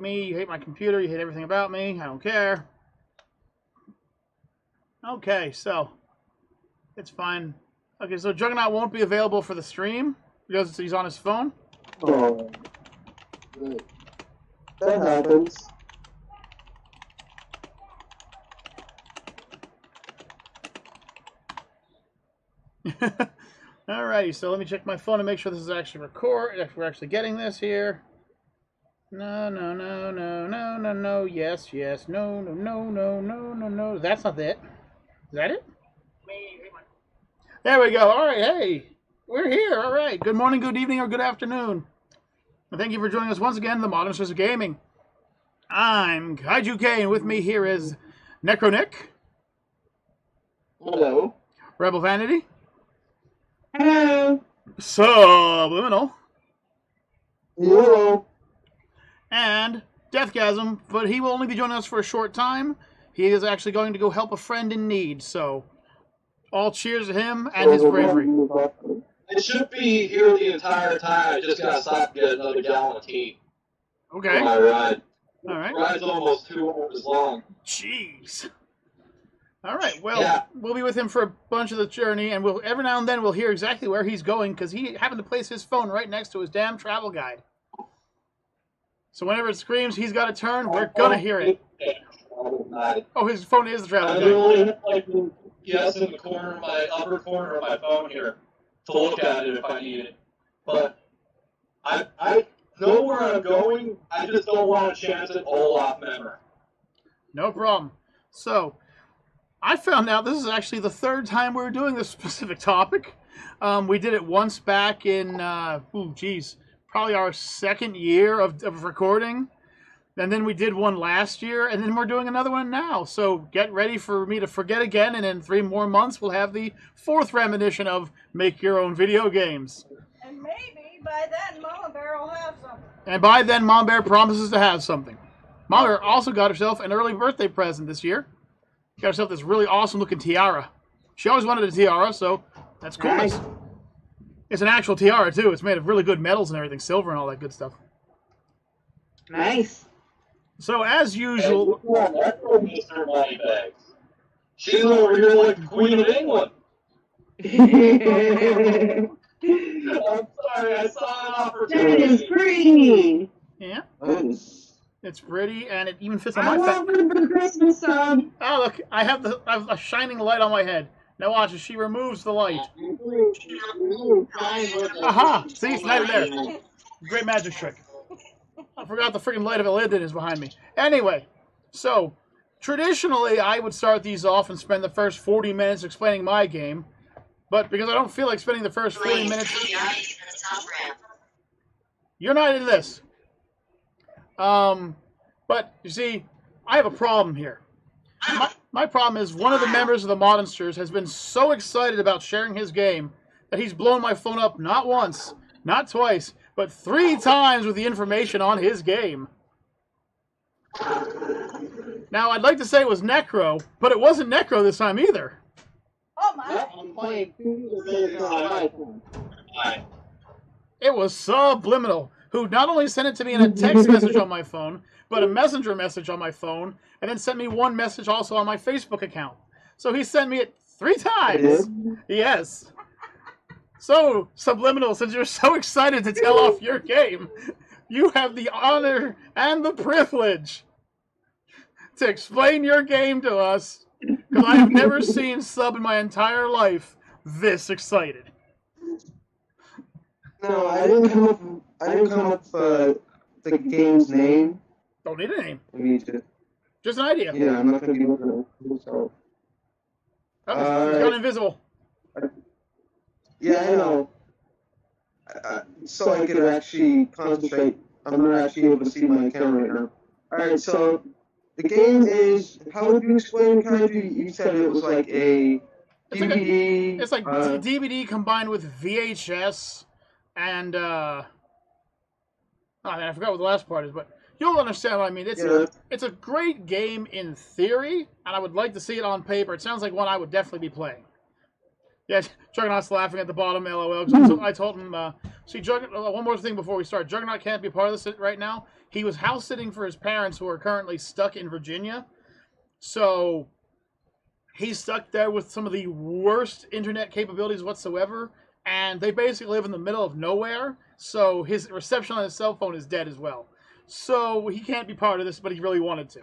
me, you hate my computer, you hate everything about me. I don't care. Okay, so it's fine. Okay, so Juggernaut won't be available for the stream because he's on his phone. Oh, that happens. Alrighty, so let me check my phone to make sure this is actually if we're actually getting this here. No, no, no, no, no, no, no, yes, yes, no, no, no, no, no, no, no. That's not it. Is that it? There we go. All right, hey, we're here. All right. Good morning, good evening, or good afternoon. And thank you for joining us once again, the Modern Source of Gaming. I'm Kaiju K, and with me here is Necronick. Hello. Rebel Vanity. Hello. Subliminal. Hello. And Deathgasm, but he will only be joining us for a short time. He is actually going to go help a friend in need, so all cheers to him and his bravery. I should be here the entire time. I just gotta stop and get another gallon of tea. Okay. For my ride. All right. The ride's almost 2 hours long. Jeez. All right. Well, We'll be with him for a bunch of the journey, and every now and then we'll hear exactly where he's going because he happened to place his phone right next to his damn travel guide. So whenever it screams, he's got to turn. We're gonna hear it. Oh, his phone is the travel guide. I literally have like yes in the corner, my upper corner of my phone here, to look at it if I need it. But I know where I'm going. I just don't want to chance it all off memory. No problem. So, I found out this is actually the third time we're doing this specific topic. We did it once back in, probably our second year of recording. And then we did one last year, and then we're doing another one now. So get ready for me to forget again, and in 3 more months we'll have the 4th reminiscence of Make Your Own Video Games. And maybe by then Mama Bear will have something. And by then Mom Bear promises to have something. Mom Bear also got herself an early birthday present this year. Got herself this really awesome looking tiara. She always wanted a tiara, so that's cool. Nice. It's an actual tiara too. It's made of really good metals and everything, silver and all that good stuff. Nice. So as usual, Mr. Moneybags. She's over here like the Queen of England. I'm sorry, I saw an opportunity. That is pretty. yeah, Nice. it's pretty and it even fits on I my want face. one for the Christmas song. Oh look, I have a shining light on my head. Now watch as she removes the light. Aha! See, it's right there. Great magic trick. I forgot the freaking light of Elidin is behind me. Anyway, so traditionally I would start these off and spend the first 40 minutes explaining my game, but because I don't feel like spending the first 40 minutes, you're not in this. But you see, I have a problem here. My problem is one of the members of the Modernsters has been so excited about sharing his game that he's blown my phone up not once, not twice, but 3 times with the information on his game. Now, I'd like to say it was Necro, but it wasn't Necro this time either. Oh my! I'm playing. It was Subliminal, who not only sent it to me in a text message on my phone, but a messenger message on my phone, and then sent me one message also on my Facebook account. So he sent me it 3 times. Yes. So, Subliminal, since you're so excited to tell off your game, you have the honor and the privilege to explain your game to us, because I have never seen Sub in my entire life this excited. No, I didn't come up with the game's name. Don't need a name. I mean, Just an idea. yeah, I'm not gonna be looking at it. So. Oh, it's gone invisible. Yeah, I know. So I could actually concentrate. I'm not actually able to see my camera right now. Alright, so the game is, how would you explain kind of, you said it was like a DVD. It's like DVD combined with VHS and, I forgot what the last part is, but you'll understand what I mean. It's a great game in theory, and I would like to see it on paper. It sounds like one I would definitely be playing. Yeah, Juggernaut's laughing at the bottom, LOL. So I told him, see, Juggernaut, one more thing before we start. Juggernaut can't be part of this right now. He was house sitting for his parents who are currently stuck in Virginia. So he's stuck there with some of the worst internet capabilities whatsoever. And they basically live in the middle of nowhere. So his reception on his cell phone is dead as well. So he can't be part of this, but he really wanted to.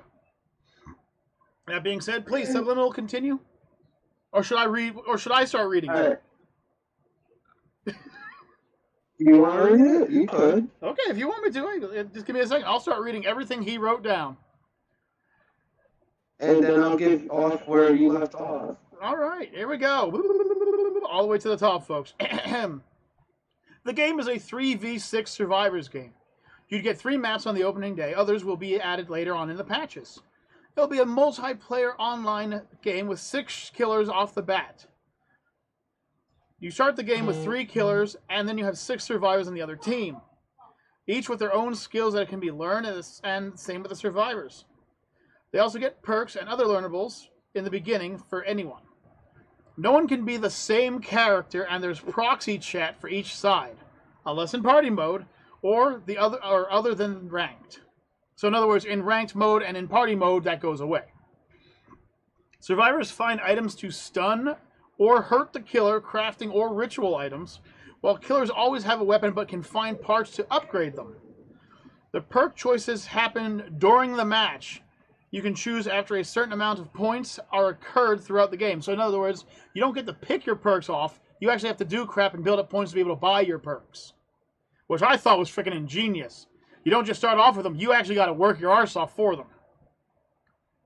That being said, please, Subliminal, continue. Or should I read? Or should I start reading it? You want to read it? You could. Okay, if you want me to, just give me a second. I'll start reading everything he wrote down. And then I'll give off where you left off. All right, here we go. All the way to the top, folks. The game is a 3v6 survivors game. You'd get 3 maps on the opening day. Others will be added later on in the patches. It'll be a multiplayer online game with 6 killers off the bat. You start the game with 3 killers, and then you have 6 survivors on the other team, each with their own skills that can be learned, and same with the survivors. They also get perks and other learnables in the beginning for anyone. No one can be the same character, and there's proxy chat for each side, unless in party mode or other than ranked. So in other words, in ranked mode and in party mode, that goes away. Survivors find items to stun or hurt the killer, crafting or ritual items, while killers always have a weapon but can find parts to upgrade them. The perk choices happen during the match. You can choose after a certain amount of points are occurred throughout the game. So in other words, you don't get to pick your perks off. You actually have to do crap and build up points to be able to buy your perks, which I thought was freaking ingenious. You don't just start off with them. You actually got to work your arse off for them.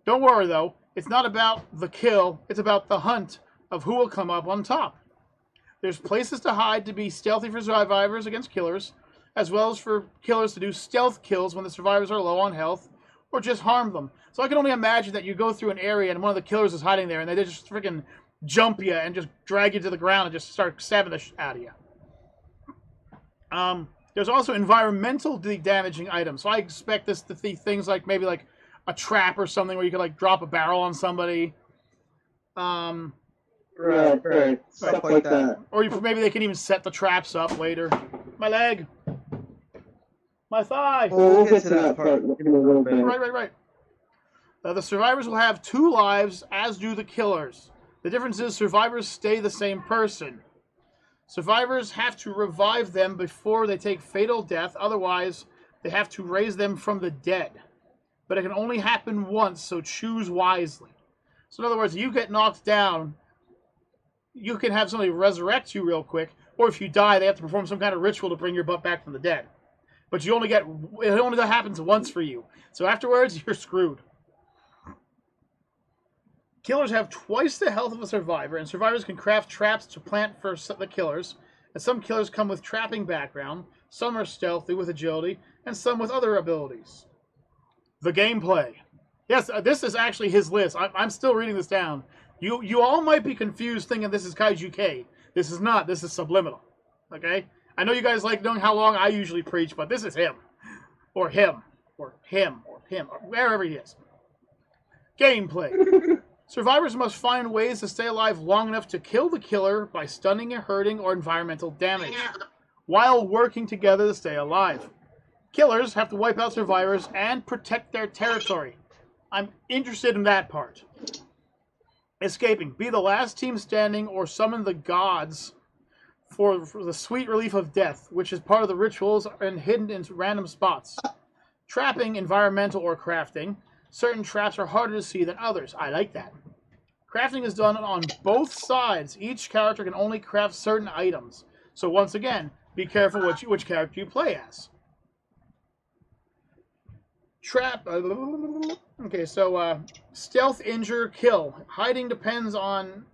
Don't worry, though. It's not about the kill. It's about the hunt of who will come up on top. There's places to hide to be stealthy for survivors against killers, as well as for killers to do stealth kills when the survivors are low on health, or just harm them. So I can only imagine that you go through an area and one of the killers is hiding there, and they just freaking jump you and just drag you to the ground and just start stabbing the shit out of you. There's also environmental damaging items. So I expect this to be things like maybe like a trap or something where you could like drop a barrel on somebody. Right. Stuff like that. Or maybe they can even set the traps up later. My leg. My thigh. Well, we'll get to that part in a little bit. Right. The survivors will have 2 lives, as do the killers. The difference is survivors stay the same person. Survivors have to revive them before they take fatal death, otherwise they have to raise them from the dead. But it can only happen once, so choose wisely. So in other words, you get knocked down, you can have somebody resurrect you real quick, or if you die, they have to perform some kind of ritual to bring your butt back from the dead. But it only happens once for you. So afterwards, you're screwed. Killers have twice the health of a survivor, and survivors can craft traps to plant for the killers. And some killers come with trapping background, some are stealthy with agility, and some with other abilities. The gameplay. Yes, this is actually his list. I'm still reading this down. You all might be confused thinking this is Kaiju K. This is not. This is Subliminal. Okay? I know you guys like knowing how long I usually preach, but this is him. Or him. Or him. Or him. Or wherever he is. Gameplay. Survivors must find ways to stay alive long enough to kill the killer by stunning, hurting, or environmental damage, while working together to stay alive. Killers have to wipe out survivors and protect their territory. I'm interested in that part. Escaping. Be the last team standing or summon the gods for the sweet relief of death, which is part of the rituals and hidden in random spots. Trapping, environmental, or crafting. Certain traps are harder to see than others. I like that. Crafting is done on both sides. Each character can only craft certain items. So once again, be careful which character you play as. Okay, so stealth, injure, kill. Hiding depends on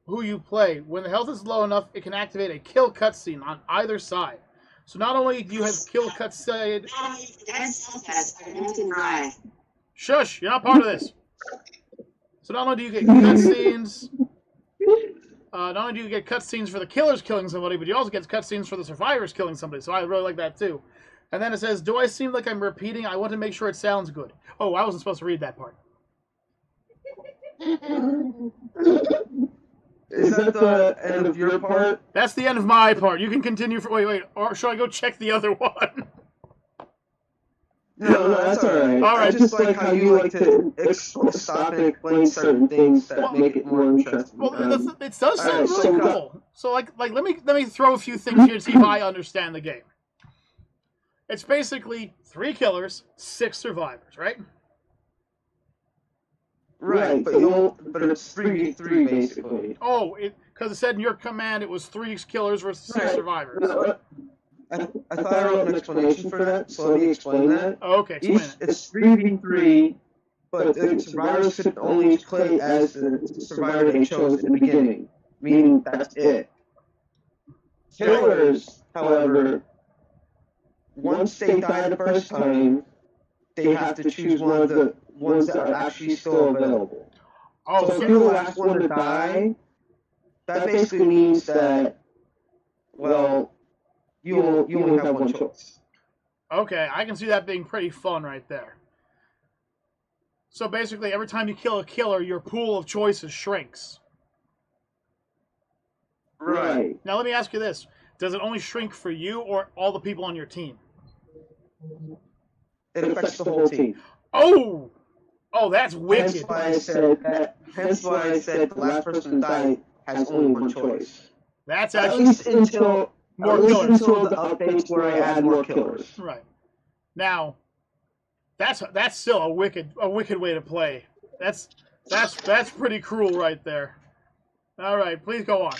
who you play. When the health is low enough, it can activate a kill cutscene on either side. So not only do you have kill cutscene... Shush! You're not part of this. So not only do you get cutscenes, for the killers killing somebody, but you also get cutscenes for the survivors killing somebody. So I really like that too. And then it says, "Do I seem like I'm repeating? I want to make sure it sounds good." Oh, I wasn't supposed to read that part. Is that the end of your part? That's the end of my part. You can continue for... Wait. Or should I go check the other one? No, that's alright. All right. I just like how you like to stop and explain certain things that make it more interesting. Well, it does sound alright, really cool. So, let me throw a few things here to see if I understand the game. It's basically 3 killers, 6 survivors, right? Right, but it's 3v3 basically. Oh, because it said in your command it was 3 killers versus 6 survivors. No, I thought I wrote an explanation for that, so let me explain that. Oh, okay, explain it. It's 3v3, but the survivors could only play as the survivor they chose in the beginning, meaning that's it. Killers, however, once they die the first time, they have to choose one of the ones that are actually still available. Oh, so if you're the last one to die, that basically means that, well, you only have one choice. Okay, I can see that being pretty fun right there. So basically, every time you kill a killer, your pool of choices shrinks. Right. Now let me ask you this. Does it only shrink for you or all the people on your team? It affects the whole team. Oh! Oh, that's wicked. Hence why I said the last person to die has only one choice. That's At actually... least until more the updates where I add more killers. Right. Now, that's still a wicked way to play. That's pretty cruel right there. All right, please go on.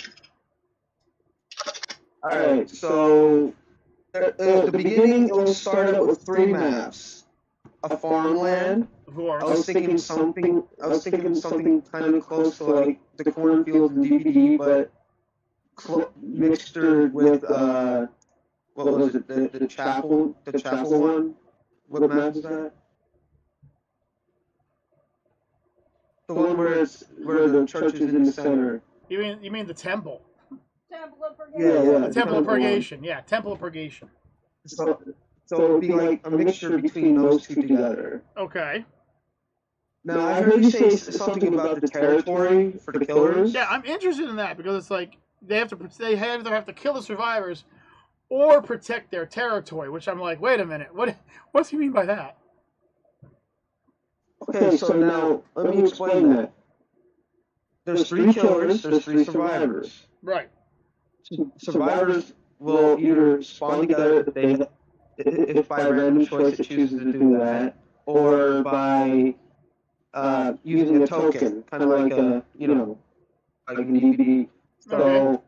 All right, so at the beginning it will start out with 3 maps: a farmland. Of course. I was thinking something kind of close to like the cornfields and DVD, but mixed with what was it? The chapel one. What map is that? The one where the church is in the center. You mean the temple? Temple of Purgation. Yeah. The Temple of Purgation. Yeah, Temple of Purgation. So it would be like a mixture between those two together. Okay. Now I heard you say something about the territory for the killers. Yeah, I'm interested in that because it's like they either have to kill the survivors or protect their territory, which I'm like, wait a minute, what do you mean by that? Okay, so now let me explain that. There's 3 killers, there's 3 survivors. Right. Survivors will either spawn together if by random choice it chooses to do that, or by using a token, kind of like a like an EVD. So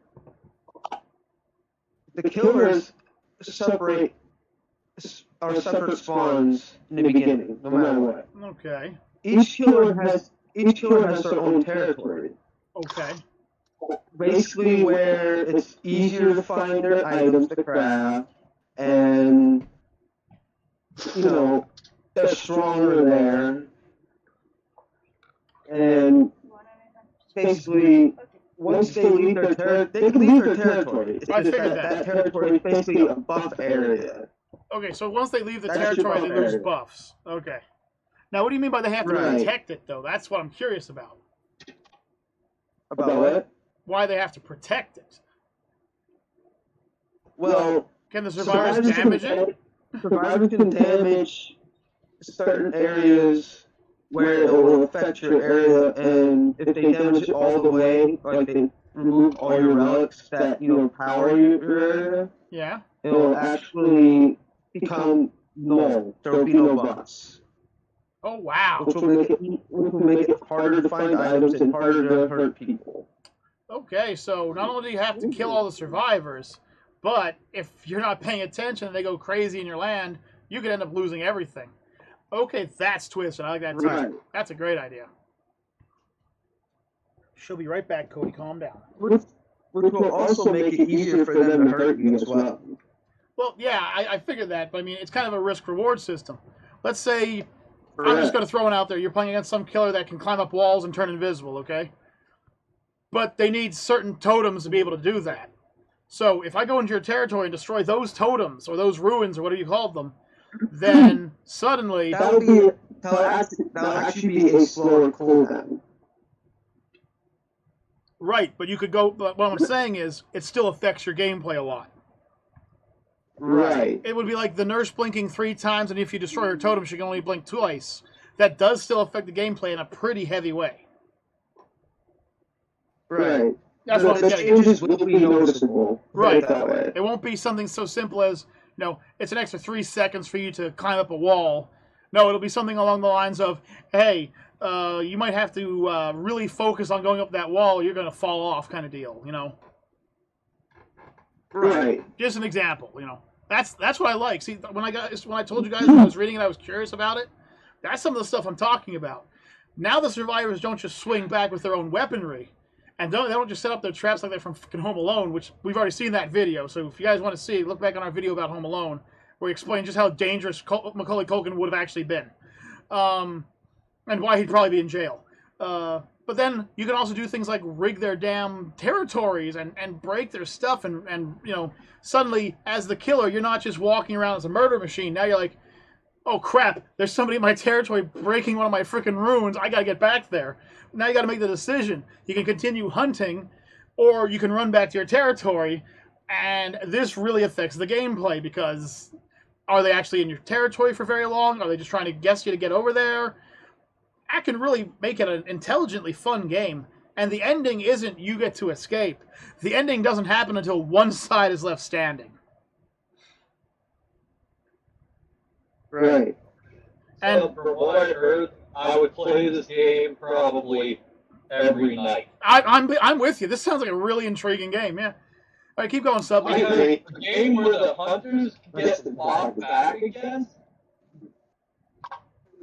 the killers are separate spawns in the beginning, no matter what. Okay. Each killer has their own territory. Okay. Basically, where it's easier to find their items to craft, and they're stronger there. And basically, once they leave their territory, they can leave their territory. It's I just figured that territory is basically a buff area. Okay, so once they leave the That's territory, they your lose area. buffs. Okay. Now, what do you mean by they have to Right. protect it, though? That's what I'm curious about. About what? Why they have to protect it? Well, Can the survivors damage it? Survivors can damage certain areas where it will affect your area, and if they damage it all the way, like they remove all your relics that power your area, Yeah. it will actually become null. There will be no buffs, Oh, wow. which will make it harder to find items and harder to hurt people. Okay, so not only do you have to kill all the survivors, but if you're not paying attention and they go crazy in your land, you could end up losing everything. Okay, that's twisted. I like that too. Right. That's a great idea. She'll be right back, Cody. Calm down. Which will also make it easier for them to hurt you as well. Well, yeah, I figured that, but I mean, it's kind of a risk-reward system. Let's say, I'm just going to throw it out there. You're playing against some killer that can climb up walls and turn invisible, okay? But they need certain totems to be able to do that. So if I go into your territory and destroy those totems, or those ruins, or whatever you called them, then suddenly... That'll actually be a slower cooldown. Right, but you could go. But what I'm saying is, it still affects your gameplay a lot. Right. It would be like the nurse blinking 3 times, and if you destroy her totem, she can only blink twice. That does still affect the gameplay in a pretty heavy way. Right. That's what I'm The getting at. changes will be noticeable. Right. That way. It won't be something so simple as, it's an extra 3 seconds for you to climb up a wall. No, it'll be something along the lines of, hey, you might have to really focus on going up that wall, or you're going to fall off, kind of deal. Right. Just an example. That's what I like. See, when I told you guys when I was reading it, I was curious about it. That's some of the stuff I'm talking about. Now the survivors don't just swing back with their own weaponry, and they don't just set up their traps like they're from fucking Home Alone, which we've already seen that video. So if you guys want to see, look back on our video about Home Alone, where we explain just how dangerous Macaulay Culkin would have actually been, and why he'd probably be in jail. But then you can also do things like rig their damn territories and break their stuff, and suddenly as the killer, you're not just walking around as a murder machine. Now you're like, oh crap, there's somebody in my territory breaking one of my freaking runes. I gotta get back there. Now you gotta make the decision. You can continue hunting, or you can run back to your territory, and this really affects the gameplay, because are they actually in your territory for very long? Are they just trying to guess you to get over there? That can really make it an intelligently fun game. And the ending isn't you get to escape. The ending doesn't happen until one side is left standing. Right. And So from what I heard, I would play this game probably every night. I'm with you. This sounds like a really intriguing game, yeah. All right, keep going, Sub. Because a game where the hunters get locked back again.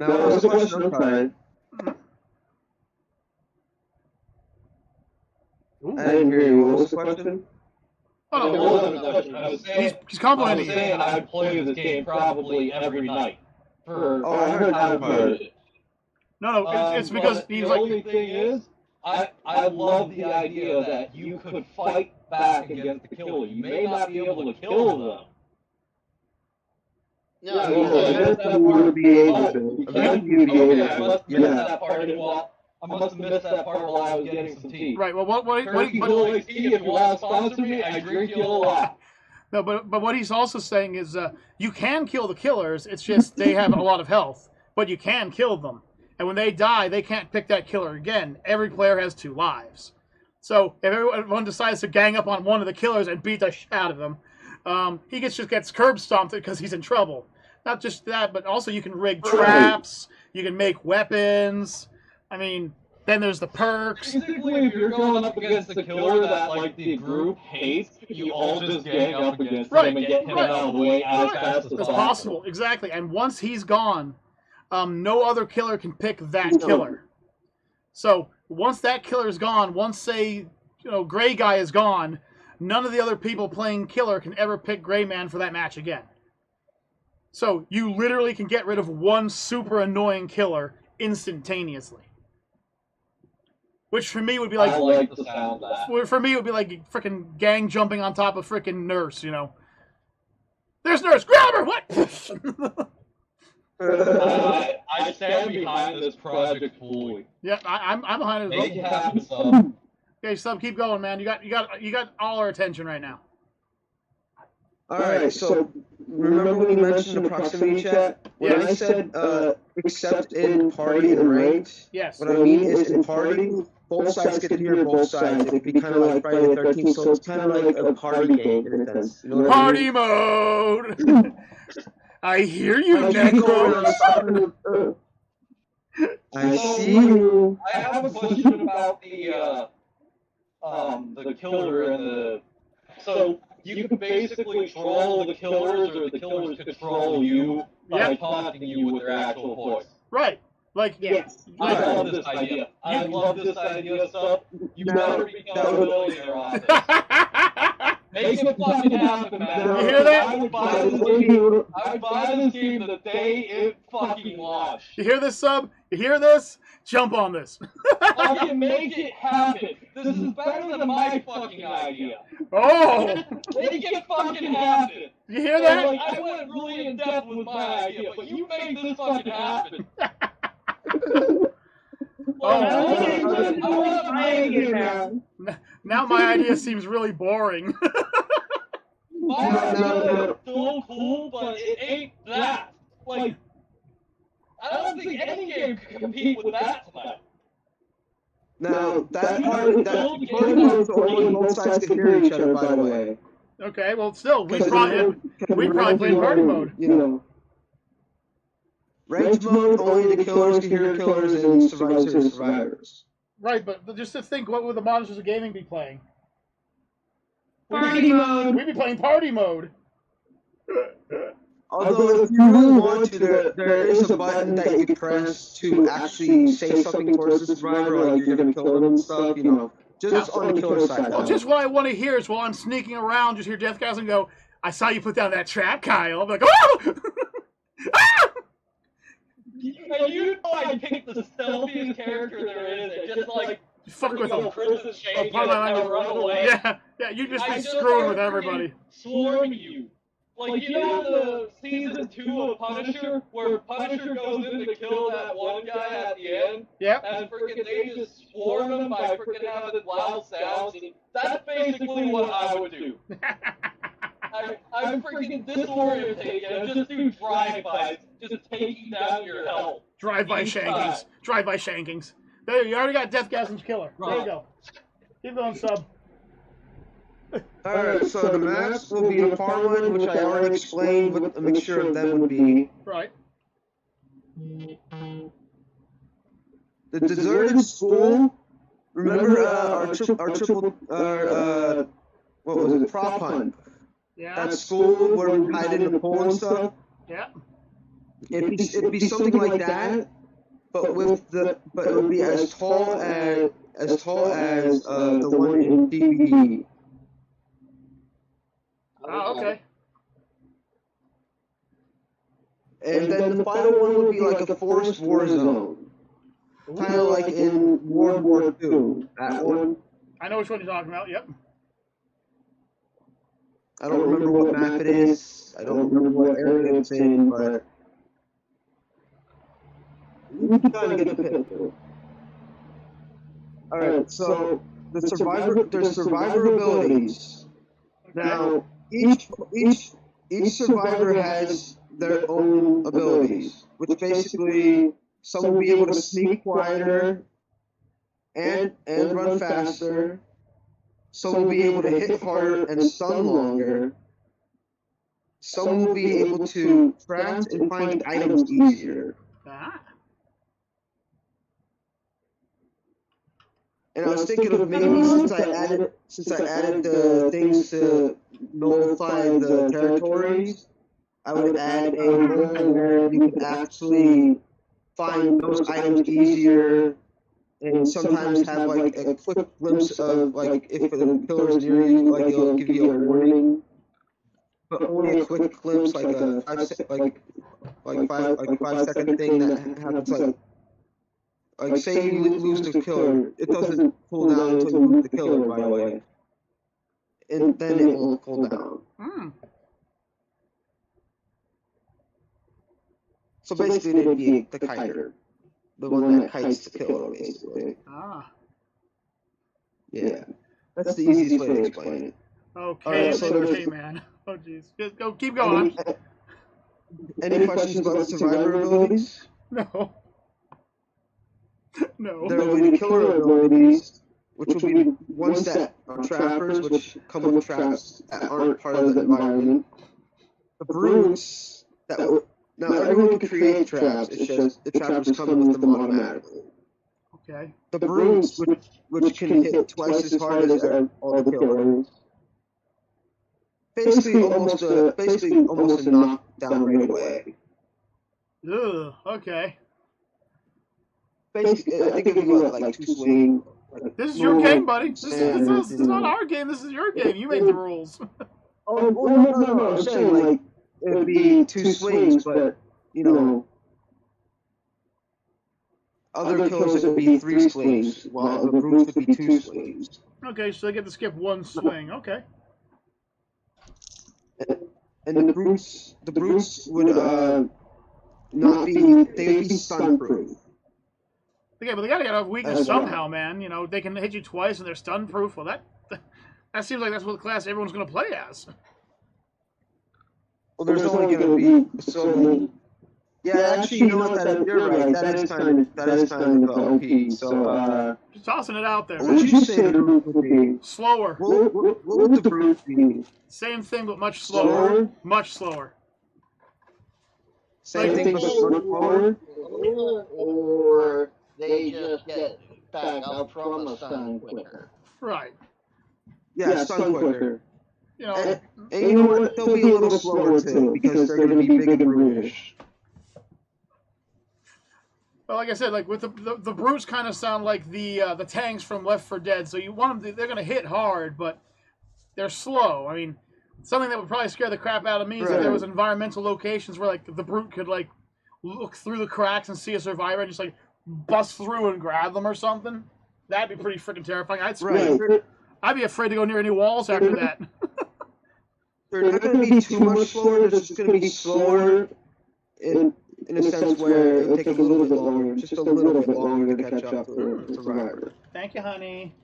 Now, what was the question? I'm sorry. I didn't hear you. What was the question? Oh, It no. wasn't a question. I was saying, He's complimenting you. I would play this game probably every night. For Oh, I heard that part. No, it's because but he's the like, only thing is, I love the idea that you could fight back against the killer. You may not be able to kill them. Yeah, you would be able to. Eventually you'd be Okay, able I to. must have missed Yeah. that part. Well, I must have missed that part while I was getting some tea. right, well, what Turkey Hill tea, if you want to sponsor me, I drink you a lot. no, but what he's also saying is you can kill the killers. It's just they have a lot of health, but you can kill them. And when they die, they can't pick that killer again. Every player has 2 lives. So if everyone decides to gang up on one of the killers and beat the shit out of him, he just gets curb stomped because he's in trouble. Not just that, but also you can rig traps. You can make weapons. I mean, then there's the perks. Basically, if you're going up against the killer that like the group hates, you all just gang up against him and get him out of the way as fast as possible. Exactly. And once he's gone, no other killer can pick that killer. So once that killer is gone, once say Gray Guy is gone, none of the other people playing killer can ever pick Gray Man for that match again. So you literally can get rid of one super annoying killer instantaneously. Which for me would be like, I like the sound of that. For me it would be like freaking gang jumping on top of freaking Nurse, There's Nurse, grab her! What? I stand behind this project fully. Yeah, I'm behind it. Make it happen, son. Okay, Sub, keep going, man. You got all our attention right now. Alright, so remember when you mentioned the proximity chat? When I said except in party and ranked, Yes. what I mean is in party, both sides get to hear both sides. It could be kind of like Friday the 13th, so it's kind of like a party game in a sense. You know what I mean? Party mode! I hear you, Necro. I see you. I have a question about the killer and the. So you can basically troll the killers, or the killers control you by taunting you with their actual voice. Right. Like, Yes. I love this idea. I love this idea, stuff. You better become a millionaire on this. Make it fucking happen, man. You hear that? I would buy this game the day it fucking launched. You hear this, Sub? You hear this? Jump on this. Fucking make it happen. This is better than my fucking idea. Oh! Make it fucking happen. You hear that? Like, I went really in depth with my idea, but you make this fucking happen. Oh. I want to play again now. Now my idea seems really boring. My idea is so cool, but it ain't that. Like, I don't think any game could compete with that tonight. Now, that party mode is only when both sides can hear each other, by the way. Okay, well, still, we'd Because probably play party mode. You know. Range mode, only the killers can hear killers and survivors hear survivors. Right, but just to think, what would the Monsters of Gaming be playing? Party mode. We'd be playing party mode. Although, if you really want to, there is a button that you can press to actually say something towards the survivor, like you're going to kill them and stuff, you know. Just on the killer side. Well, just what I want to hear is while I'm sneaking around, just hear Death Guys and go, I saw you put down that trap, Kyle. I'm like, oh! Ah! You know I picked the stealthiest character there is, and just like Fuck with them. Prison Shane Part of my and language. run away. Yeah, you'd just be screwing with everybody. Swarm you. Like, you know the season 2 of Punisher, where Punisher goes in to kill that one guy at the end? Yep. And freaking they just swarm him by freaking having loud sounds. That's basically what I would do. I'm freaking disorientated and just do drive-bys, just taking down your health. Drive-by shankings. Drive-by shankings. There, you already got Deathgasm's killer. There you go. Keep going, sub. Alright, so the maps will be in farmland, which I already explained what a mixture of them would be. Right. The deserted school, remember our what was it, prop hunt? Yeah. That school where we hide in the pole and stuff? Yeah. It'd be something like that, but it would be as tall as the one in DVD. Oh, okay. And then the final one would be like a forest war zone. Kind of like in World War II. That one. I know which one you're talking about, yep. I don't remember what map it is. I don't remember what area it's in, but you can kind of get the picture. Alright, so there's survivor abilities. Now, each survivor has their own abilities, which basically some will be able to sneak quieter and run faster. Some will be able to hit harder and stun longer. Some will be able to craft and find items easier. Ah. And I was thinking of maybe since I added the things to nullify the territories, I would add a mode where you could actually find those items easier, and sometimes have like a quick glimpse of like if the killer's near you, like it'll give you a warning, but only a quick glimpse, like a 5-second thing that happens like say you lose the killer, it doesn't cool down until you lose the killer right away, and then it won't cool down. Hmm. So basically, it'd be the kiter, the one that kites the killer, basically. Ah. Yeah, that's the easiest way to explain it. Okay, so okay, man. Oh, jeez. Go, keep going. Any questions about the survivor abilities? No. No. There will be the killer abilities, which will be ones that are trappers, which come with traps that aren't part of the environment. The brutes that will. Now, everyone can create traps, it's just the trappers come with them automatically. Okay. The brutes, which can hit twice as hard as all the killers. Basically, almost a knockdown right away. Ugh, okay. Basically, I think it would be like 2 swing. This is your game, buddy. This is not our game. This is your game. You made the rules. Oh, no. I'm saying, like, it would be 2 swings, but, you know, other killers would be 3 swings, while the brutes would be 2 swings. Okay, so they get to skip 1 swing. Okay. And the brutes would not be, they would be stun-proof. Okay, but they gotta get a weakness somehow, man. You know, they can hit you twice and they're stun proof. Well, That seems like that's what class everyone's going to play as. Well, there's only going to be so many. Yeah, actually, you know what? You're right. That is kind of OP. So, Just tossing it out there. what would you say the brute would be? Slower. What would the brute be? Same thing, but much slower. Much slower. Same thing, but slower. Or they just get back up from a stun quicker. Right. Yeah, stun quicker. You know, And you know what? They'll be a little slower too because they're going to be big and brutish. well, like I said, like with the brutes kind of sound like the tanks from Left 4 Dead. So you want them, they're going to hit hard, but they're slow. I mean, something that would probably scare the crap out of me is if there was environmental locations where like the brute could like look through the cracks and see a survivor and just like bust through and grab them or something. That'd be pretty freaking terrifying. I'd be afraid to go near any walls after that. They're not going to be too much slower. They're just going to be slower in a sense where it'll take a little bit longer, just a little bit longer to catch up to the survivor. Thank you, honey.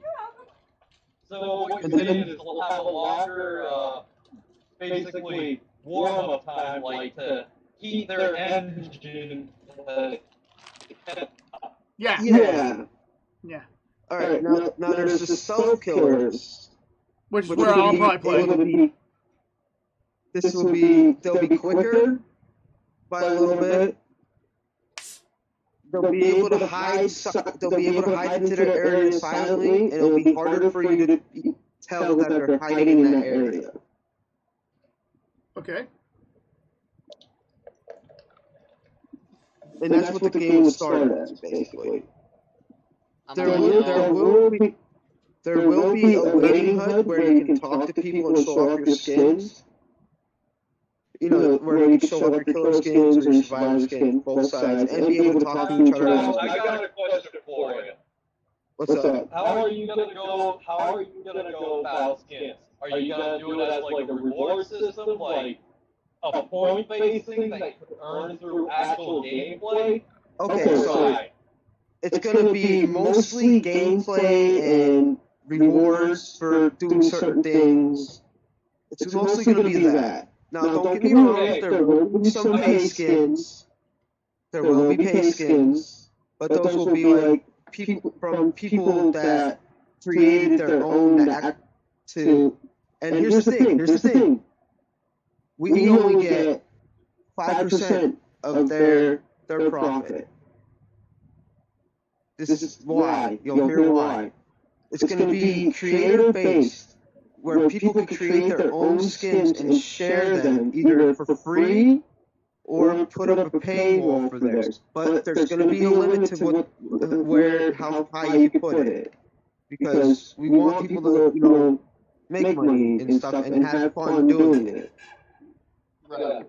So what you're saying is we'll have a longer, basically warm-up time, like to heat their engine. Yeah. All right. Now there's the stealth killers, Which is where I'll probably play. They'll be quicker by a little bit. They'll be able to hide. They'll be able to hide into their area silently, and it'll be harder for you to tell that they're hiding in that area. Okay. And that's what the game will start as, basically. There will be a waiting HUD where you can talk to people and show off your skins. You know, where you can show off your killer skins or your survivor skins, both sides, and be able to talk to each other. I got a question for you. What's up? How are you gonna go about skins? Are you gonna do it as like a reward system, like a point-based thing that you can earn through actual gameplay? Okay, so it's gonna be mostly gameplay and rewards for doing certain things. It's mostly gonna be that. Now, don't get me wrong, there will be some pay skins. There will be pay skins, but those will be like people that created their own to. And here's the thing. We only get 5% of their profit. This is why. You'll hear why. It's going to be creator based, where people can create their own skins and share them either for free or put up a paywall for theirs. But there's going to be a limit to how high you can put it, because we want people to make money and stuff and have fun doing it. Right.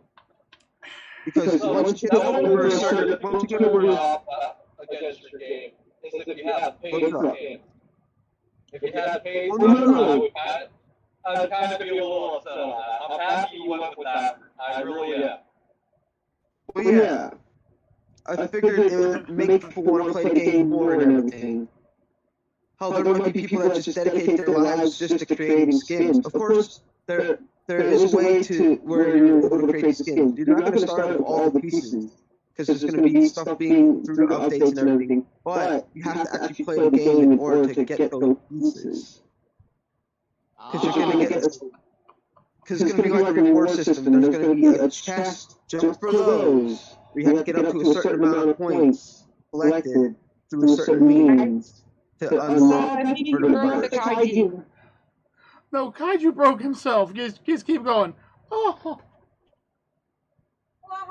Because once you get over a certain, against your game is if you have paid skins. If you had paid skins, I'd kind of be a little upset on that. I'm happy you went with that. I really am. Well, yeah. I figured it would make people want to play the game more and everything. Hell, there might be people that just dedicate their lives just to creating skins. Of course, there is a way to where you're able to create skins. You're not going to start with all the pieces, because there's going to be stuff being through the updates and everything. But you have to actually play the game in order to get those pieces. Because you're going to get, because it's going to be like a reward system. There's going to be a chest just for those. We have to get up to a certain amount of points collected through a certain means to unlock for the kaiju. No, Kaiju broke himself. Just keep going. Oh. What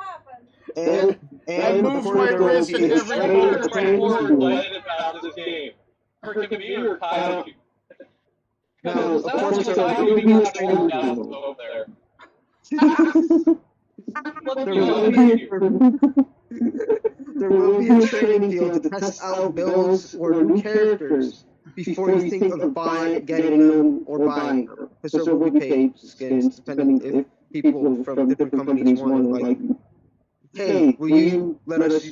happened? I moved my wrist in every Excited about this game. Freaking me or Kaiju? No, of course there Kaiju will be a training training down field. over there. There will be a training field to test out builds or new characters before you think of getting them or buying them. Because there will be paid skins, depending if people from different companies want to, like, hey, will you let us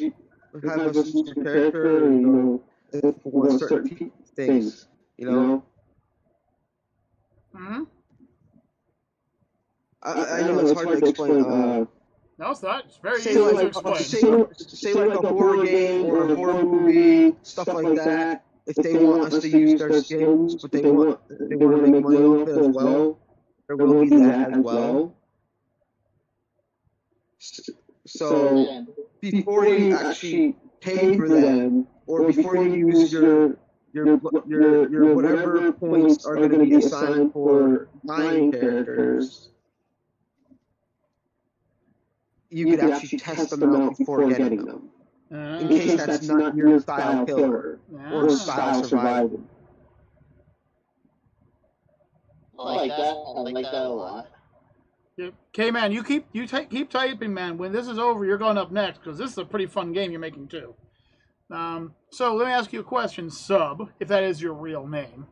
have us use your character, or, for certain things, Mm-hmm. I know it's hard to explain. No, it's not. It's very Say easy like to explain. say like a horror game or a horror movie, stuff like that. If they want us to use their skins, but they want to make money off it as well, there will be that as well. So before you actually pay for them, or before you use your whatever points are going to be assigned for buying characters, you could actually test them out before getting them, in case that's not your style killer or style survivor. I like that. I like that a lot. Okay, man, you keep typing, man. When this is over, you're going up next because this is a pretty fun game you're making too. So let me ask you a question, Sub, if that is your real name.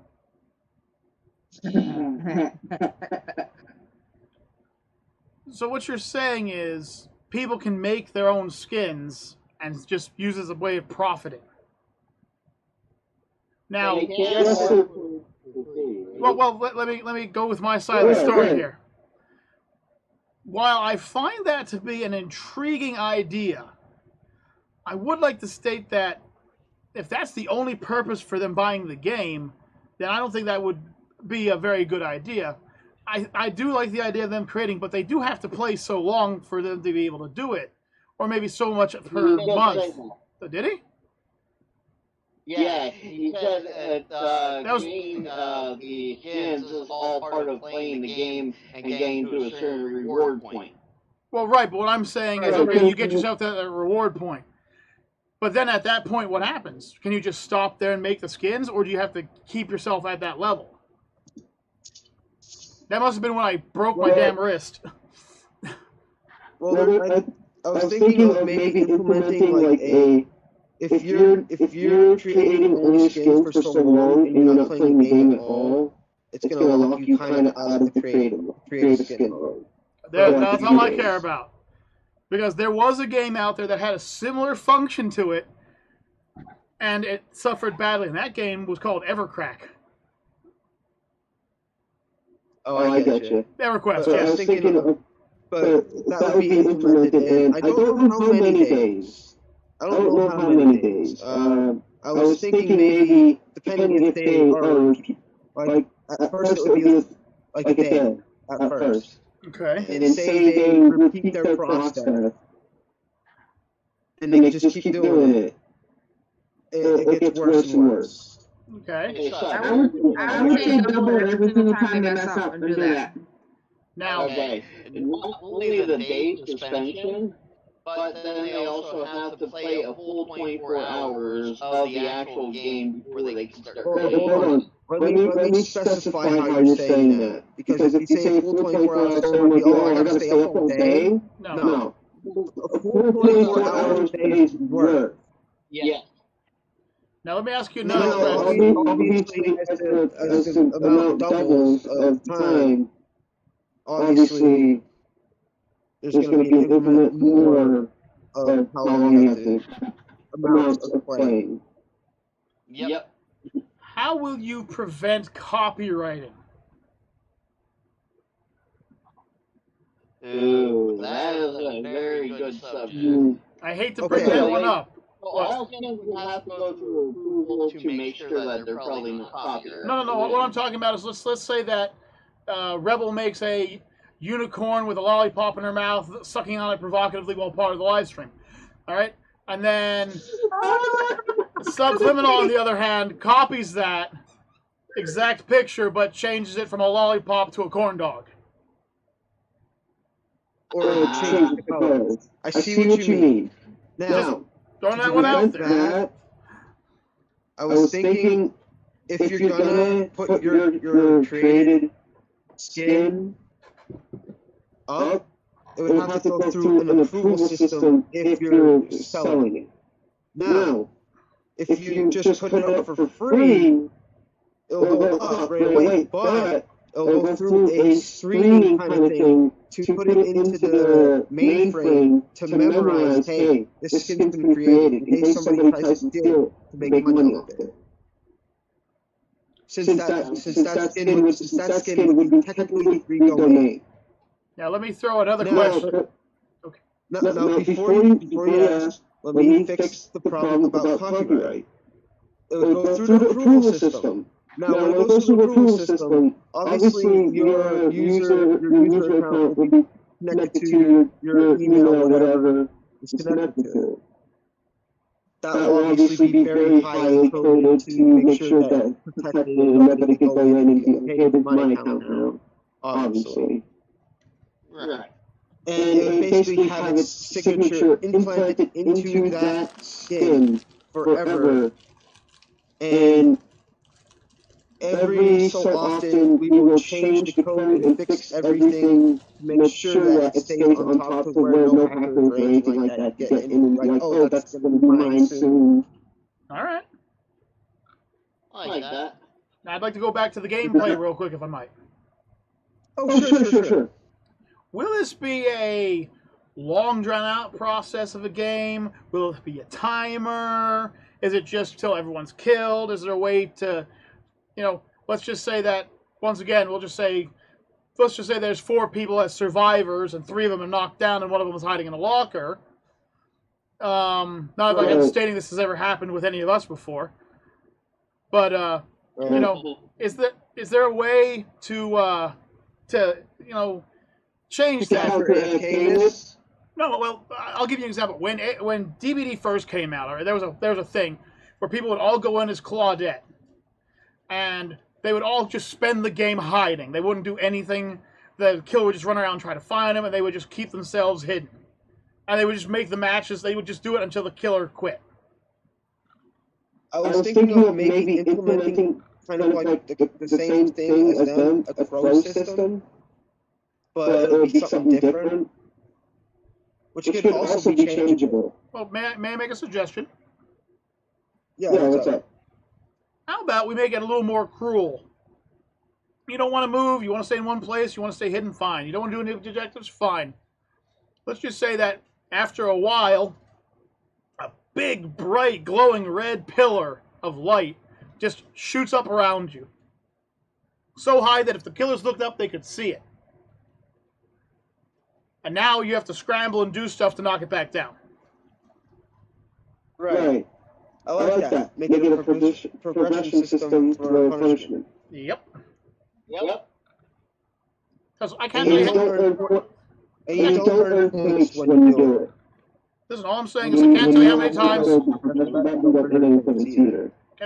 So what you're saying is people can make their own skins and just use it as a way of profiting. Now, well, let me go with my side of the story here. While I find that to be an intriguing idea, I would like to state that if that's the only purpose for them buying the game, then I don't think that would be a very good idea. I do like the idea of them creating, but they do have to play so long for them to be able to do it. Or maybe so much per month. Oh, did he? Yeah, he said getting the skins is all part of playing the game and getting to a certain reward point. Well, right, but what I'm saying is, okay, you get yourself to that reward point. But then at that point, what happens? Can you just stop there and make the skins, or do you have to keep yourself at that level? That must have been when I broke my damn wrist. Well, I was thinking of maybe implementing like a if you're creating only skins for so long and you're not playing the game at all, it's gonna lock you kind of out of the creative skin mode. That's all I care about. Because there was a game out there that had a similar function to it, and it suffered badly. And that game was called Evercrack. Oh, I get you. EverQuest, But I yes. was thinking, but that would be implemented in I don't know how many days. I don't know how many days. I was thinking maybe, depending if they are, like, at first it would be like a day, at first. Okay. And then say they repeat their process, and they just keep doing it. It gets worse and worse. Okay. I would say double every single time they mess up and do that. Now, Okay, not only the day suspension, but then they also have to play a full 24 hours of the actual game before they can start. Hold on. Let me specify how you're saying that. Because if you say full 24 hours, someone will be, oh, I gotta stay up all day. No. A full 24 hours days work. Yeah. now let me ask you another question. Obviously, as the amount doubles of time, obviously, there's going to be an infinite more of how long you have to amounts of playing. Yep. How will you prevent copywriting? Ooh, that is a very good subject. I hate to bring that one up. All skins will have to go through approval to make sure that they're probably not copyrighted. No. What I'm talking about is let's say that Rebel makes a unicorn with a lollipop in her mouth, sucking on it provocatively while part of the live stream. All right, and then Subliminal, on the other hand, copies that exact picture but changes it from a lollipop to a corn dog. Or change the color. I see what you mean. Now, throwing that one out there. I was thinking if you're gonna put your created skin up, it would have to go through an approval system if you're selling it. Now, if you just put it up for free, it'll go up right away, but it'll go through a screening kind of thing to put it into the mainframe to memorize, hey, this skin's been created, in case somebody tries to steal it to make money off it. since that skin would be technically free domain. Now let me throw another Now, question. Okay. Now, before you ask, let me fix the problem about copyright. It would go through the approval system. Now, when it goes through the approval system, obviously your user account will be connected to your email or whatever it's connected to. That will obviously be very highly coded to make sure that it's protected and nobody can go in and be okay with my account now, obviously. Right. And it would basically have its signature implanted into that skin forever. And every so often, we will change the code and fix everything to make sure that it stays on top of where no hackers or anything like that get in and be like, oh, that's going to be mine soon. All right. I like that. Now I'd like to go back to the gameplay real quick, if I might. Oh, sure. Will this be a long, drawn-out process of a game? Will it be a timer? Is it just till everyone's killed? Is there a way to, let's just say that, once again, let's just say there's 4 people as survivors and 3 of them are knocked down and one of them is hiding in a locker. Not like I'm stating this has ever happened with any of us before. But, is there a way to change that? No, well, I'll give you an example. When DBD first came out, there was a thing where people would all go in as Claudette, and they would all just spend the game hiding. They wouldn't do anything. The killer would just run around and try to find them, and they would just keep themselves hidden. And they would just make the matches. They would just do it until the killer quit. I was thinking of maybe implementing kind of like the same thing as them, a pro system, but it would be something different, which could also be changeable. Well, may I make a suggestion? Yeah, what's up? How about we make it a little more cruel? You don't want to move, you want to stay in one place, you want to stay hidden, fine. You don't want to do any objectives, fine. Let's just say that after a while, a big, bright, glowing red pillar of light just shoots up around you. So high that if the killers looked up, they could see it. And now you have to scramble and do stuff to knock it back down. Right. I like that. Make it a progression system for punishment. Yep. Yep. Because I can't really... And you don't earn points when you do it. Listen, all I'm saying is I can't tell you how many times...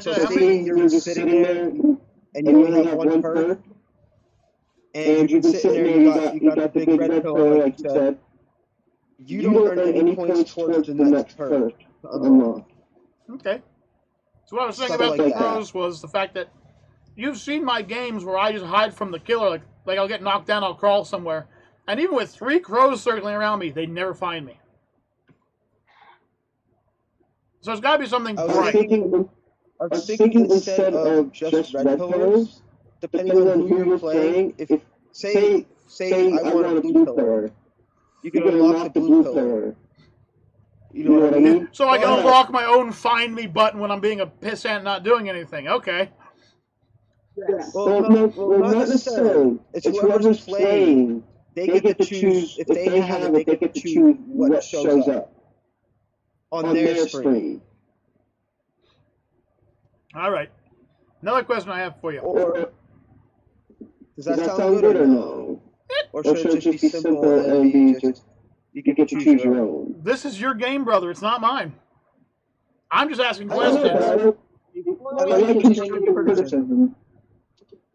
So say you're just sitting there and you only have one perk, and you've been sitting there, you got a big red pill, like you said, you don't earn any points towards the next perk to unlock. Okay. So what I was saying about the pros was the fact that you've seen my games where I just hide from the killer, like I'll get knocked down, I'll crawl somewhere. And even with 3 crows circling around me, they never find me. So there's got to be something bright. I was thinking instead of just red pillars, depending on who you're playing, if say I want a blue pillar, you can unlock the blue pillar. You know what I mean? So I can unlock my own find me button when I'm being a pissant not doing anything. Okay. Yes. Well, not necessarily. It's whoever's playing. They get to choose, if they have it, they get to choose what shows up on their screen. All right. Another question I have for you. Or, does that sound good or no? Or should it just be simple and be just, you get to choose your own? This is your game, brother. It's not mine. I'm just asking questions.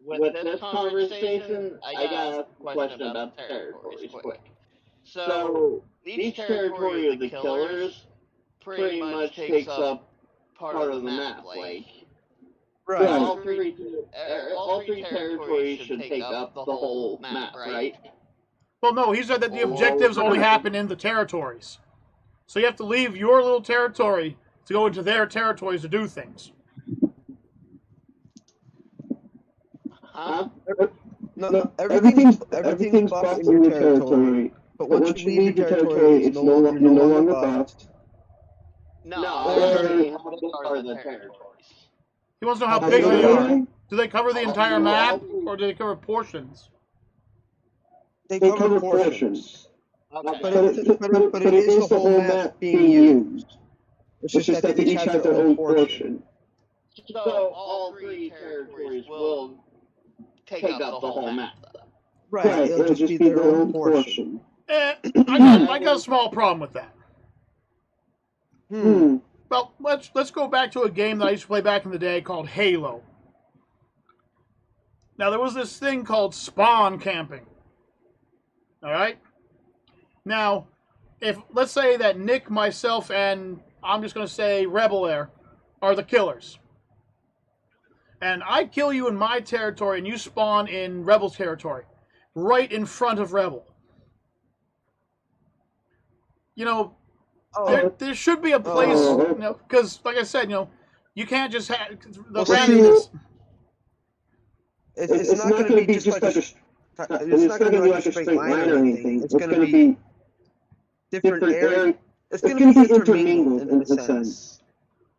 With this conversation, I got a question about territories quick. So, each territory of the killers pretty much takes up part of the map, like... Right. All three territories should take up the whole map, right? Well, no, he said that the objectives only happen in the territories. So you have to leave your little territory to go into their territories to do things. Huh? No, everything's buffed in your territory, but once you leave your territory, it's no longer buffed. No, I already have the territories. He wants to know how big they are. Do they cover the entire map, or do they cover portions? They cover portions. Okay. But it is the whole map being used. It's just that they each have their own portion. So all three territories will take up the whole map. Right, it'll just be their own portion. I got a small problem with that. Well, let's go back to a game that I used to play back in the day called Halo. Now, there was this thing called spawn camping. All right? Now, let's say that Nick, myself, and I'm just going to say Rebel Air are the killers. And I kill you in my territory and you spawn in Rebel territory, right in front of Rebel. You know, there should be a place, you know, because like I said, you know, you can't just have the randomness. It's not going to be just like it's not going to be like a straight line or anything. It's going to be different areas. It's going to be intermingled in a sense.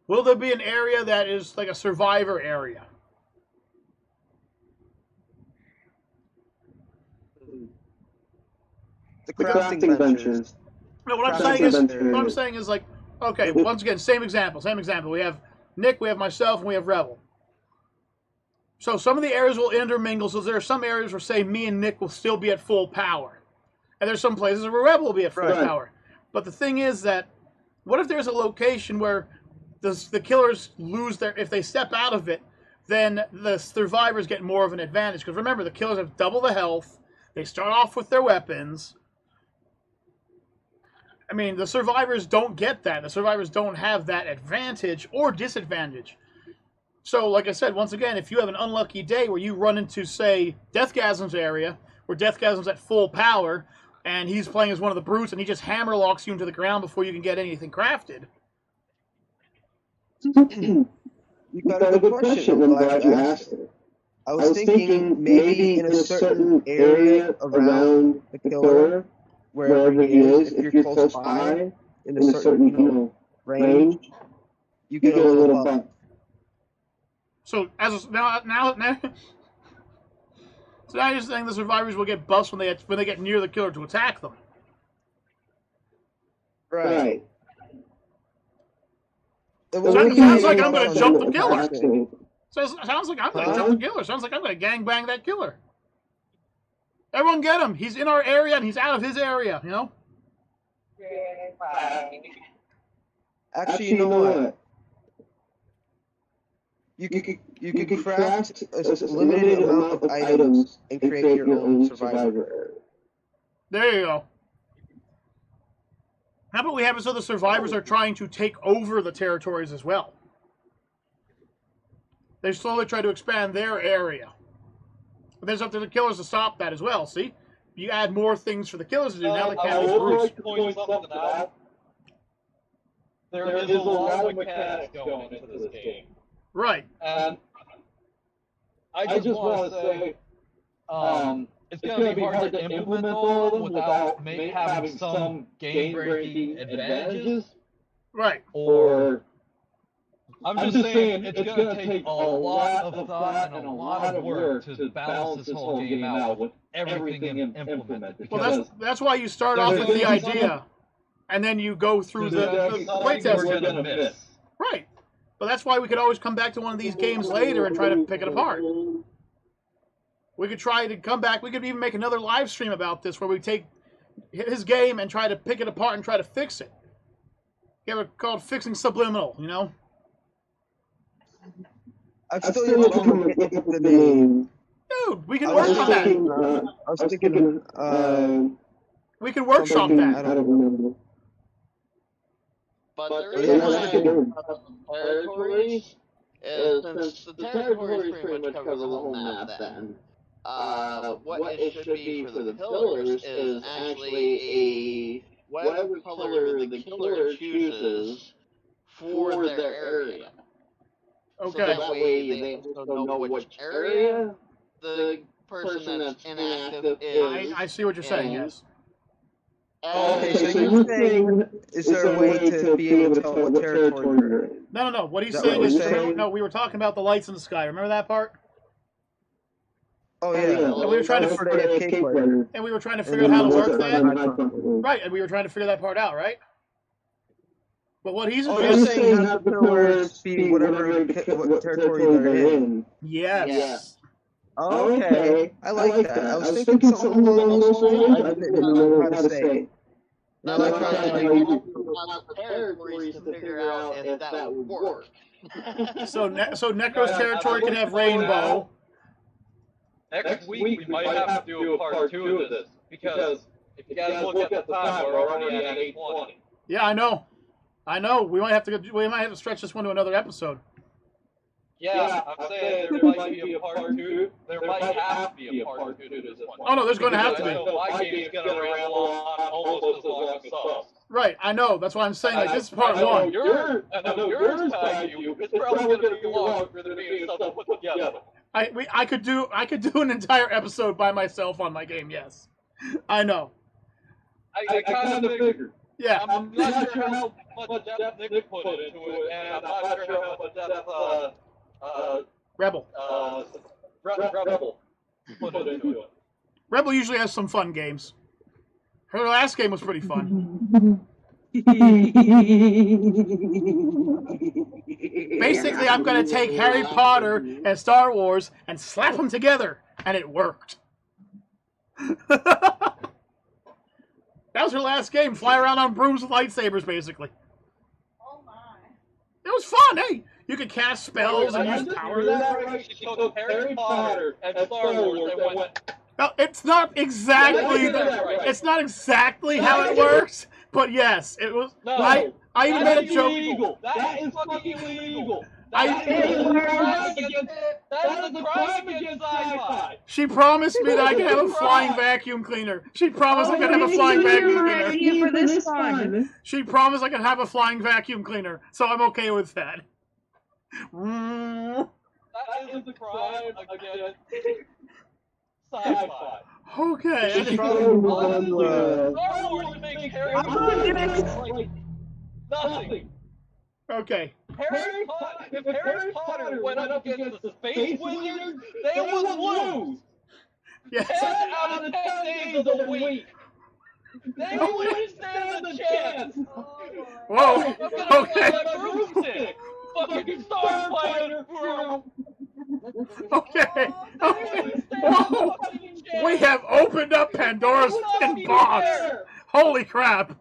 Will there be an area that is like a survivor area? The crafting benches. No, what I'm saying is like, okay, once again, same example. We have Nick, we have myself, and we have Rebel. So some of the areas will intermingle. So there are some areas where, say, me and Nick will still be at full power, and there's some places where Rebel will be at full power. But the thing is that, what if there's a location where the killers lose if they step out of it, then the survivors get more of an advantage. Because remember, the killers have double the health. They start off with their weapons. I mean, the survivors don't get that. The survivors don't have that advantage or disadvantage. So, like I said, once again, if you have an unlucky day where you run into, say, Deathgasm's area, where Deathgasm's at full power, and he's playing as one of the brutes, and he just hammerlocks you into the ground before you can get anything crafted. You got a good question. I'm glad you asked it. I was thinking maybe in a certain area around the killer, wherever he is, if you're close by, in a certain range, you get a little bump. So now you're saying the survivors will get buffs when they get near the killer to attack them. Right. Sounds like I'm going to jump the killer. Sounds like I'm going to jump the killer. Sounds like I'm going to gangbang that killer. Everyone get him. He's in our area and he's out of his area, you know? Actually, you know what? You could craft a limited amount of items and create your own survivor area. There you go. How about we have it so the survivors are trying to take over the territories as well? They slowly try to expand their area. But there's up to the killers to stop that as well, see? You add more things for the killers to do, now they can't be brutes. There is a lot of mechanics going into this game. Right. And I just want to say, it's going to be hard to implement all of them without having some game-breaking advantages. Right. Or, I'm just saying, it's going to take a lot of thought and a lot of work to balance this whole game out with everything implemented. Well, that's why you start off with the idea, and then you go through the playtest. Right. But that's why we could always come back to one of these games later and try to pick it apart. We could try to come back. We could even make another live stream about this where we take his game and try to pick it apart and try to fix it. You ever called Fixing Subliminal, you know? I'm still looking at the name. Dude, we can work on that. I was thinking, we can workshop that. I don't remember. But the reason territories is since the territories pretty much cover the whole map then, what it should be for the killers is actually a whatever color the killer chooses for their area. Okay. So that way they also know which area the person that's inactive is. I see what you're saying, yes. Okay, so you're saying, is there a way to be able to tell what territory you're in? No. What he's saying is, we were talking about the lights in the sky. Remember that part? Oh yeah. And we were trying to for the AFK player. and we were trying to figure out how to work that. Right. Right, and we were trying to figure that part out, right? But what he's Oh, you're saying have the pillars be whatever what territory they're in. yes. Okay, I like that. I was thinking something along those lines. I didn't know how to say it. I like how you the territories to figure out if that would work. So Necro's territory can have rainbow. Next week we might have to do a part 2 of this, because if you guys look at the time, we're already at 8:20. Yeah, I know. We might have to stretch this one to another episode. Yeah, I'm saying there might be a part 2. There might have to be a part 2 to this one. Oh no, there's going to have to be. I know my game's going to ramble on almost as long as Sauce. Right, I know. That's why I'm saying like this is part 1. I know yours, Paggy, it's probably going to be longer than me and stuff put together. I could do an entire episode by myself on my game. Yes, I know. I kind of figured. Yeah. I'm not sure how much depth Nick put into it, and I'm not sure how much depth Rebel put into it. Rebel usually has some fun games. Her last game was pretty fun. Basically, I'm going to take Harry Potter and Star Wars and slap them together, and it worked. That was her last game. Fly around on brooms with lightsabers, basically. Oh my. It was fun, hey! You could cast spells and use powers. She took Harry Potter and Star Wars and went... No, it's not exactly how it works, but yes, it was. No, I even made a joke. Illegal. That is fucking illegal. That is a crime against sci-fi. She promised me that I could have a flying vacuum cleaner. She promised I could have a flying vacuum cleaner. For this one. She promised I could have a flying vacuum cleaner, so I'm okay with that. That is a crime against sci-fi. Okay. Star Wars makes Harry Potter like nothing. Okay. If Harry Potter went up against the Space Wizards, they would lose. Yes. 10 out of 10 days a week. They wouldn't stand a chance. Whoa. Okay. Broomstick. Fucking Starfighter. Okay. Whoa. We have opened up Pandora's box. Holy crap.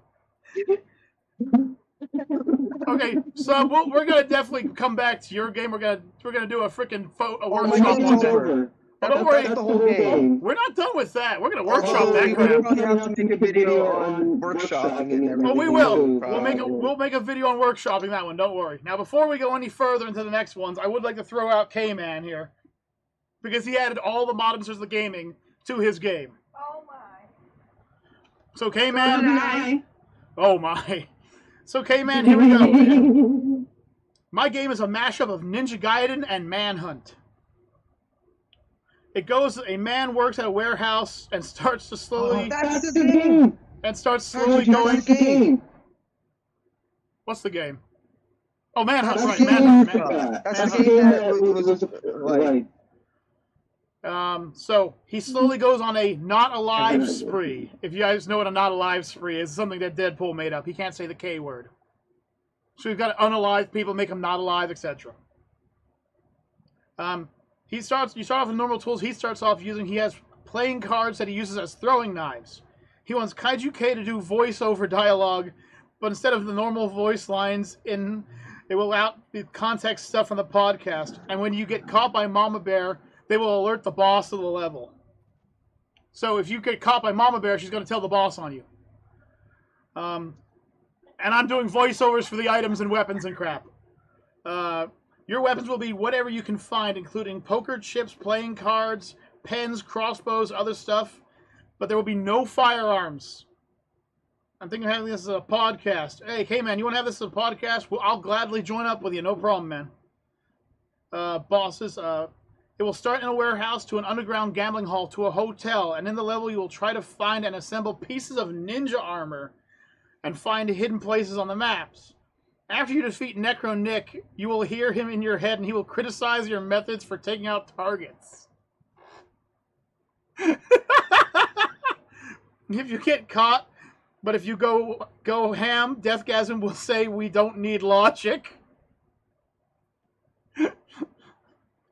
Okay, so we're gonna definitely come back to your game. We're gonna do a freaking workshop on that. Don't worry, That's the whole game. we're not done with that. We're gonna workshop that crap. We'll probably have to make a video on workshopping and everything. Oh, we will. Too, We'll make a video on workshopping that one. Don't worry. Now, before we go any further into the next ones, I would like to throw out K-Man here because he added all the monsters of the gaming to his game. Oh my. So K-Man. Oh my. So K-Man, here we go. My game is a mashup of Ninja Gaiden and Manhunt. It goes, a man works at a warehouse and starts to slowly... That's the game. And starts slowly going... What's the game? Oh, Manhunt, right, Manhunt. That's the game that was So, he slowly goes on a not alive spree. If you guys know what a not alive spree is, it's something that Deadpool made up. He can't say the K word. So we've got unalive people, make them not alive, etc. You start off with normal tools. He starts off he has playing cards that he uses as throwing knives. He wants Kaiju K to do voiceover dialogue, but instead of the normal voice lines, it will out the context stuff from the podcast. And when you get caught by Mama Bear, they will alert the boss of the level. So if you get caught by Mama Bear, she's going to tell the boss on you. And I'm doing voiceovers for the items and weapons and crap. Your weapons will be whatever you can find, including poker chips, playing cards, pens, crossbows, other stuff. But there will be no firearms. I'm thinking of having this as a podcast. Hey, K-Man, you want to have this as a podcast? Well, I'll gladly join up with you. No problem, man. Bosses, it will start in a warehouse to an underground gambling hall to a hotel. And in the level, you will try to find and assemble pieces of ninja armor and find hidden places on the maps. After you defeat Necro Nick, you will hear him in your head and he will criticize your methods for taking out targets. If you get caught, but if you go ham, Deathgasm will say we don't need logic.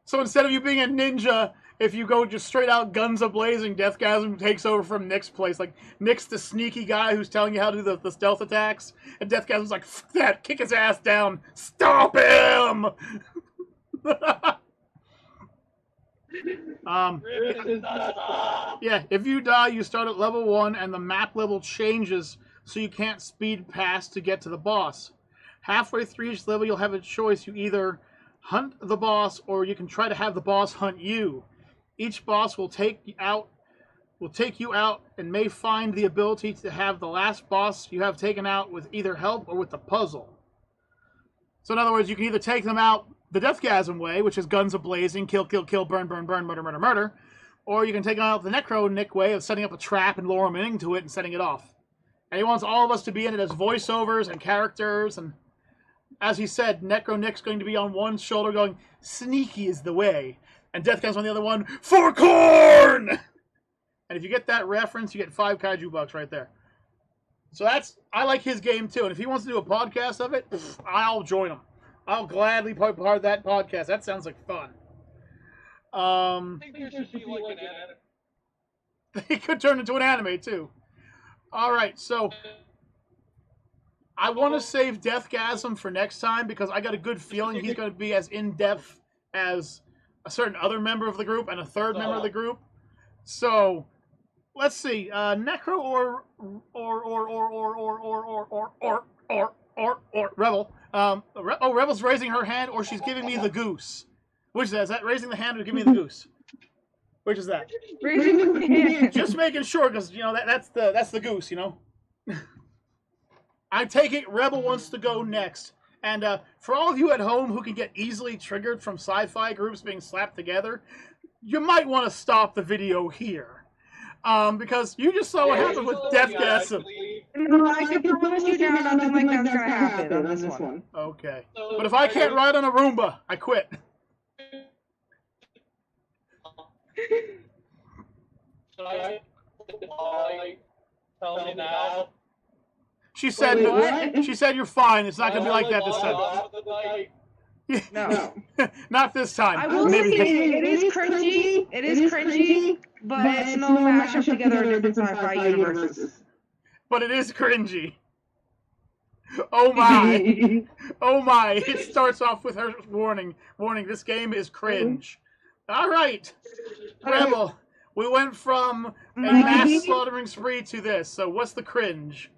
So instead of you being a ninja, if you go just straight out guns a-blazing, Deathgasm takes over from Nick's place. Like, Nick's the sneaky guy who's telling you how to do the stealth attacks, and Deathgasm's like, "Fuck that, kick his ass down, stop him!" Yeah, if you die, you start at level 1, and the map level changes, so you can't speed past to get to the boss. Halfway through each level, you'll have a choice. You either hunt the boss, or you can try to have the boss hunt you. Each boss will take you out, and may find the ability to have the last boss you have taken out with either help or with the puzzle. So in other words, you can either take them out the Deathgasm way, which is guns a-blazing, kill, kill, kill, burn, burn, burn, murder, murder, murder, or you can take them out the Necro Nick way of setting up a trap and lure them into it and setting it off. And he wants all of us to be in it as voiceovers and characters, and as he said, Necro Nick's going to be on one shoulder going, "Sneaky is the way," and Deathgasm on the other one, "For corn!" And if you get that reference, you get 5 kaiju bucks right there. So I like his game too, and if he wants to do a podcast of it, I'll join him. I'll gladly be part of that podcast. That sounds like fun. I think there should be like an anime. It could turn into an anime too. All right, so I want to save Deathgasm for next time because I got a good feeling he's going to be as in-depth as a certain other member of the group and a third member of the group. So let's see, Necro or Rebel. Rebel's raising her hand, or she's giving me the goose. Which is that raising the hand or giving me the goose? Which is that? Raising the hand. Just making sure, because you know that's the goose, you know. I take it Rebel wants to go next, and for all of you at home who can get easily triggered from sci-fi groups being slapped together, you might want to stop the video here, because you just saw what happened with Deathgasm. No, I can promise you now, nothing like that's gonna happen on this one. Okay, but if I can't ride on a Roomba, I quit. Should I tell me now? She said, Wait, she said you're fine. It's not gonna be like that this time. No. Not this time. I will say it is cringy. It is cringy, but it's no mashup together in different sci-fi universes. But it is cringy. Oh my. Oh my. It starts off with her warning. Warning, this game is cringe. All right. Rebel, we went from a mass slaughtering spree to this. So what's the cringe?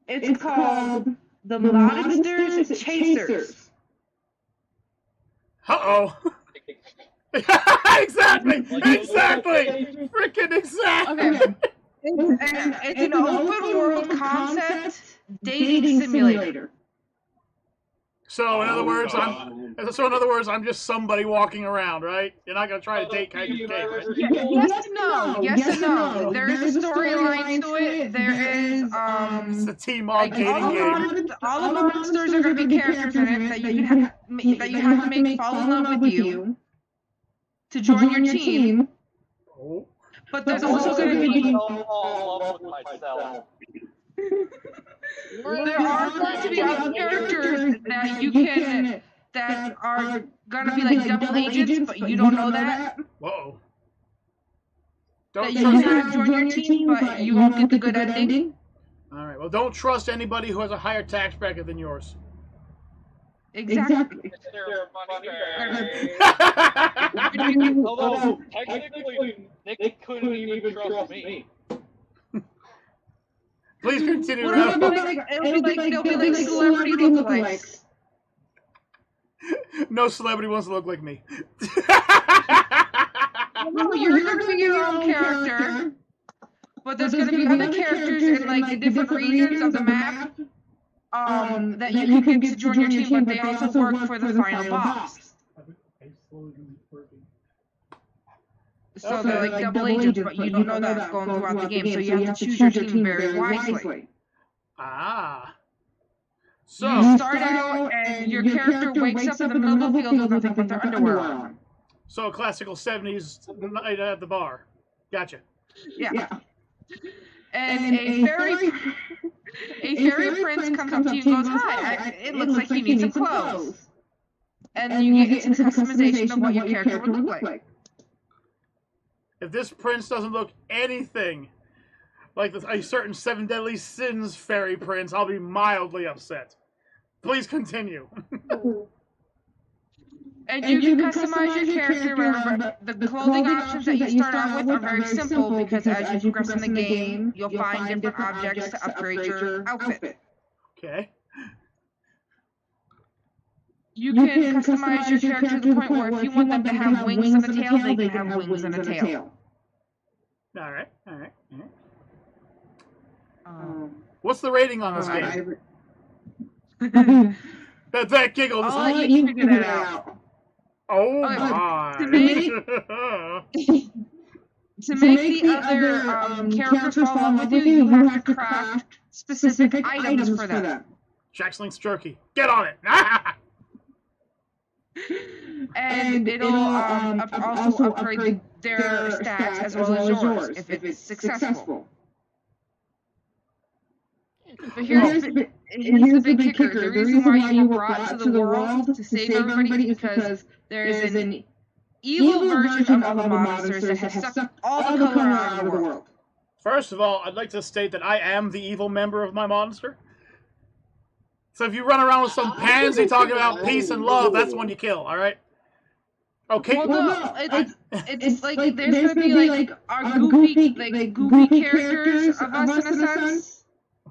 It's called The Monsters Chasers. Uh-oh. Exactly. Freaking exactly. Okay. It's an open world concept dating simulator. So in other words, I'm just somebody walking around, right? You're not gonna try to date Kaiju Cake, right? Yes and no. Yes and no. There is a storyline to it. There is It's the TMOG dating game. all the monsters are going to be characters in it that you have to make fall in love with you to join your team. Oh. But there's also going to be there are going to be other characters that you can that are going to be like double agents, but you don't know that. Whoa. That you can join your team, but you won't get the good ending. All right. Well, don't trust anybody who has a higher tax bracket than yours. Exactly. Although, technically, Nick couldn't even trust me. Please continue. It'll be like celebrity lookalikes. No celebrity wants to look like me. No, you're going to be your own character, but there's going to be other characters in like different regions of the map that you can get to join your team, but they also work for the final boss. So they're like double agents, but you don't know that going throughout the game, so you have to choose your team very wisely. Ah. So you start out and your character wakes up in the middle of the field with nothing but their underwear on. So a classical 70s night at the bar. Gotcha. Yeah. And a fairy prince comes up to you and goes, "Hi, it looks like you need some clothes." And you get into the customization of what your character would look like. If this prince doesn't look anything like a certain 7 Deadly Sins fairy prince, I'll be mildly upset. Please continue. And you can customize your character. Remember, the clothing options that you start out with are very simple because as you progress in the game, you'll find different objects to upgrade your outfit. Okay. You can customize your character to the point where if you want them to have wings and a tail, they can have wings and a tail. All right. What's the rating on this game? That giggle. I'll let you figure that out. Oh Okay, my! to make the other characters fall in love with you, you have to craft specific items for them. Jackslink's jerky. Get on it! And it'll also upgrade their stats as well as yours if it's successful. But here's the big kicker. The reason why you were brought to the world to save everybody is because there's an evil version of the monsters that has sucked all the color out of the world. First of all, I'd like to state that I am the evil member of my monster. So if you run around with some pansy talking about peace and love, that's when you kill, alright? Okay. Well, no, it's like there's gonna be like our goofy characters of us in a sense.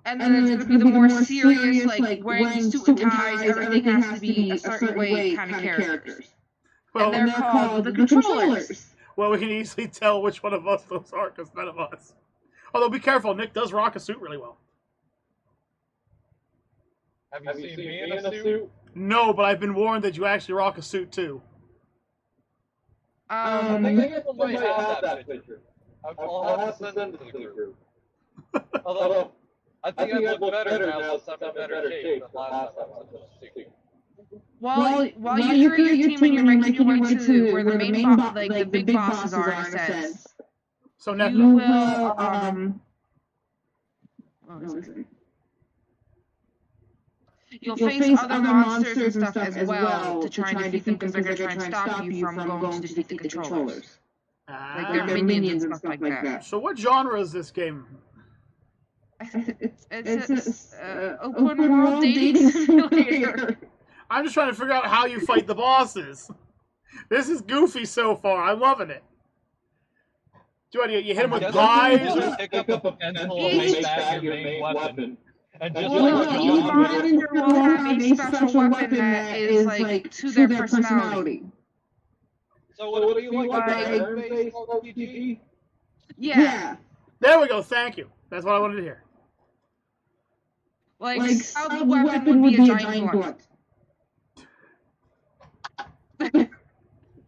And then there's going to be the more serious, like wearing suit and ties, everything has to be a certain way kind of characters. Well, and they're called the controllers. Well, we can easily tell which one of us those are, because none of us. Although, be careful, Nick does rock a suit really well. Have you seen me in a suit? No, but I've been warned that you actually rock a suit, too. I think somebody has that picture. I'll have to send it to the group. Although, I think I look better now since I'm in better shape than last time I was in a suit. While you create your team and you're making your way to where the the big bosses are, in a sense. So now you will you'll face other monsters and stuff as well to try and defeat them because they're going to try and stop you from going to defeat the controllers. Like their minions and stuff like that. So what genre is this game? It's open world dating simulator. I'm just trying to figure out how you fight the bosses. This is goofy so far. I'm loving it. Do you hit him with pies? You pick up a pencil and make that your main weapon. And just each monster will have a special weapon that is like to their personality. So what do you like a turn-based RPG? Yeah. There we go. Thank you. That's what I wanted to hear. Like the weapon would be a giant blunt.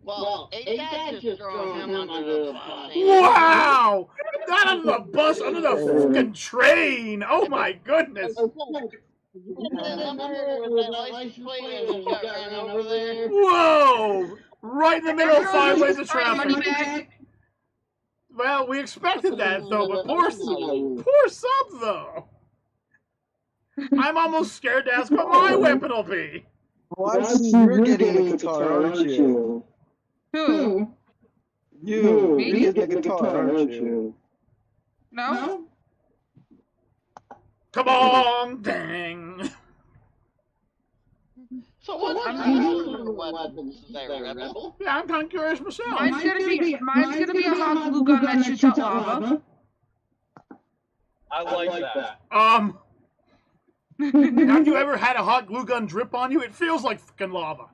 Well, ain't that just throwing him under the bus? Wow! Not under the bus, under the fucking train! Oh my goodness! Whoa! Right in the middle of 5 lanes of traffic. Well, we expected that though, but poor sub though. I'm almost scared to ask what my weapon will be. Well, I see you're getting a guitar, aren't you? Who? You. Me? You're getting a guitar, aren't you? No? Come on, dang. So what kind of weapons there, Rebel? Yeah, I'm kind of curious myself. Mine's gonna be a hot glue gun that shoots out lava. I like that. Have you ever had a hot glue gun drip on you? It feels like fucking lava.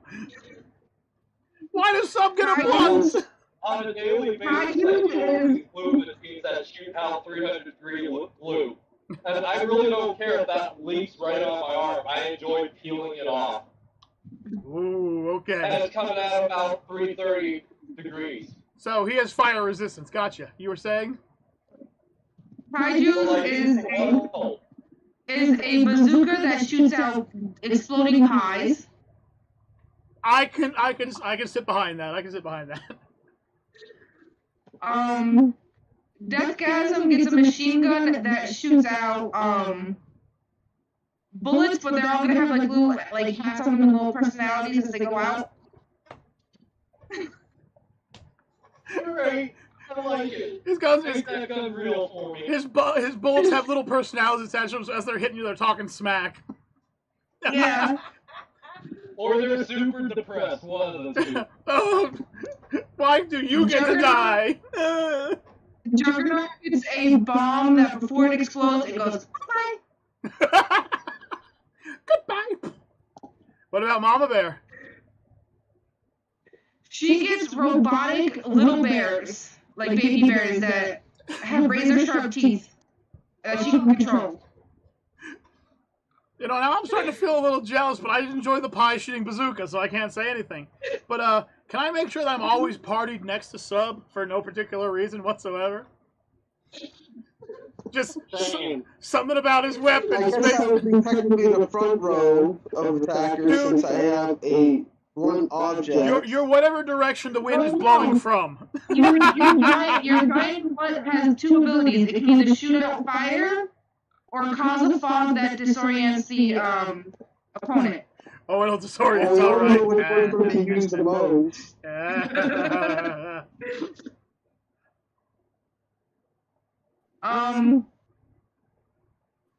Why does some get a blunt? On a daily basis, I use glue that shoots out 300-degree glue. And I really don't care if that leaks right on my arm. I enjoy peeling it off. Ooh, okay. And it's coming out about 330 degrees. So he has fire resistance. Gotcha. You were saying? Kaiju is a bazooka that shoots out exploding pies. I can sit behind that. I can sit behind that. Deathgasm gets a machine gun that shoots out bullets, but they're all gonna have like little hats on them and little personalities as they go out. Great. I like it. His guns, Make that gun real for me. his bullets have little personalities attached to them, so as they're hitting you, they're talking smack. Yeah. Or they're super depressed. One of the two. Oh, why do you get to die? Juggernaut is a bomb that before it explodes, it goes bye. Goodbye. What about Mama Bear? She gets robotic little bears, like baby bears that have razor sharp teeth that she can control. You know, now I'm starting to feel a little jealous, but I enjoy the pie shooting bazooka, so I can't say anything. But can I make sure that I'm always partied next to Sub for no particular reason whatsoever? Just something about his weapons. I guess I would be technically the front row of attackers since I have a blunt object. You're whatever direction the wind is blowing from. Your giant butt has two abilities. It can either shoot out fire or cause a fog that disorients the opponent. Oh, it'll disorient. It's all right. Which one to use the most.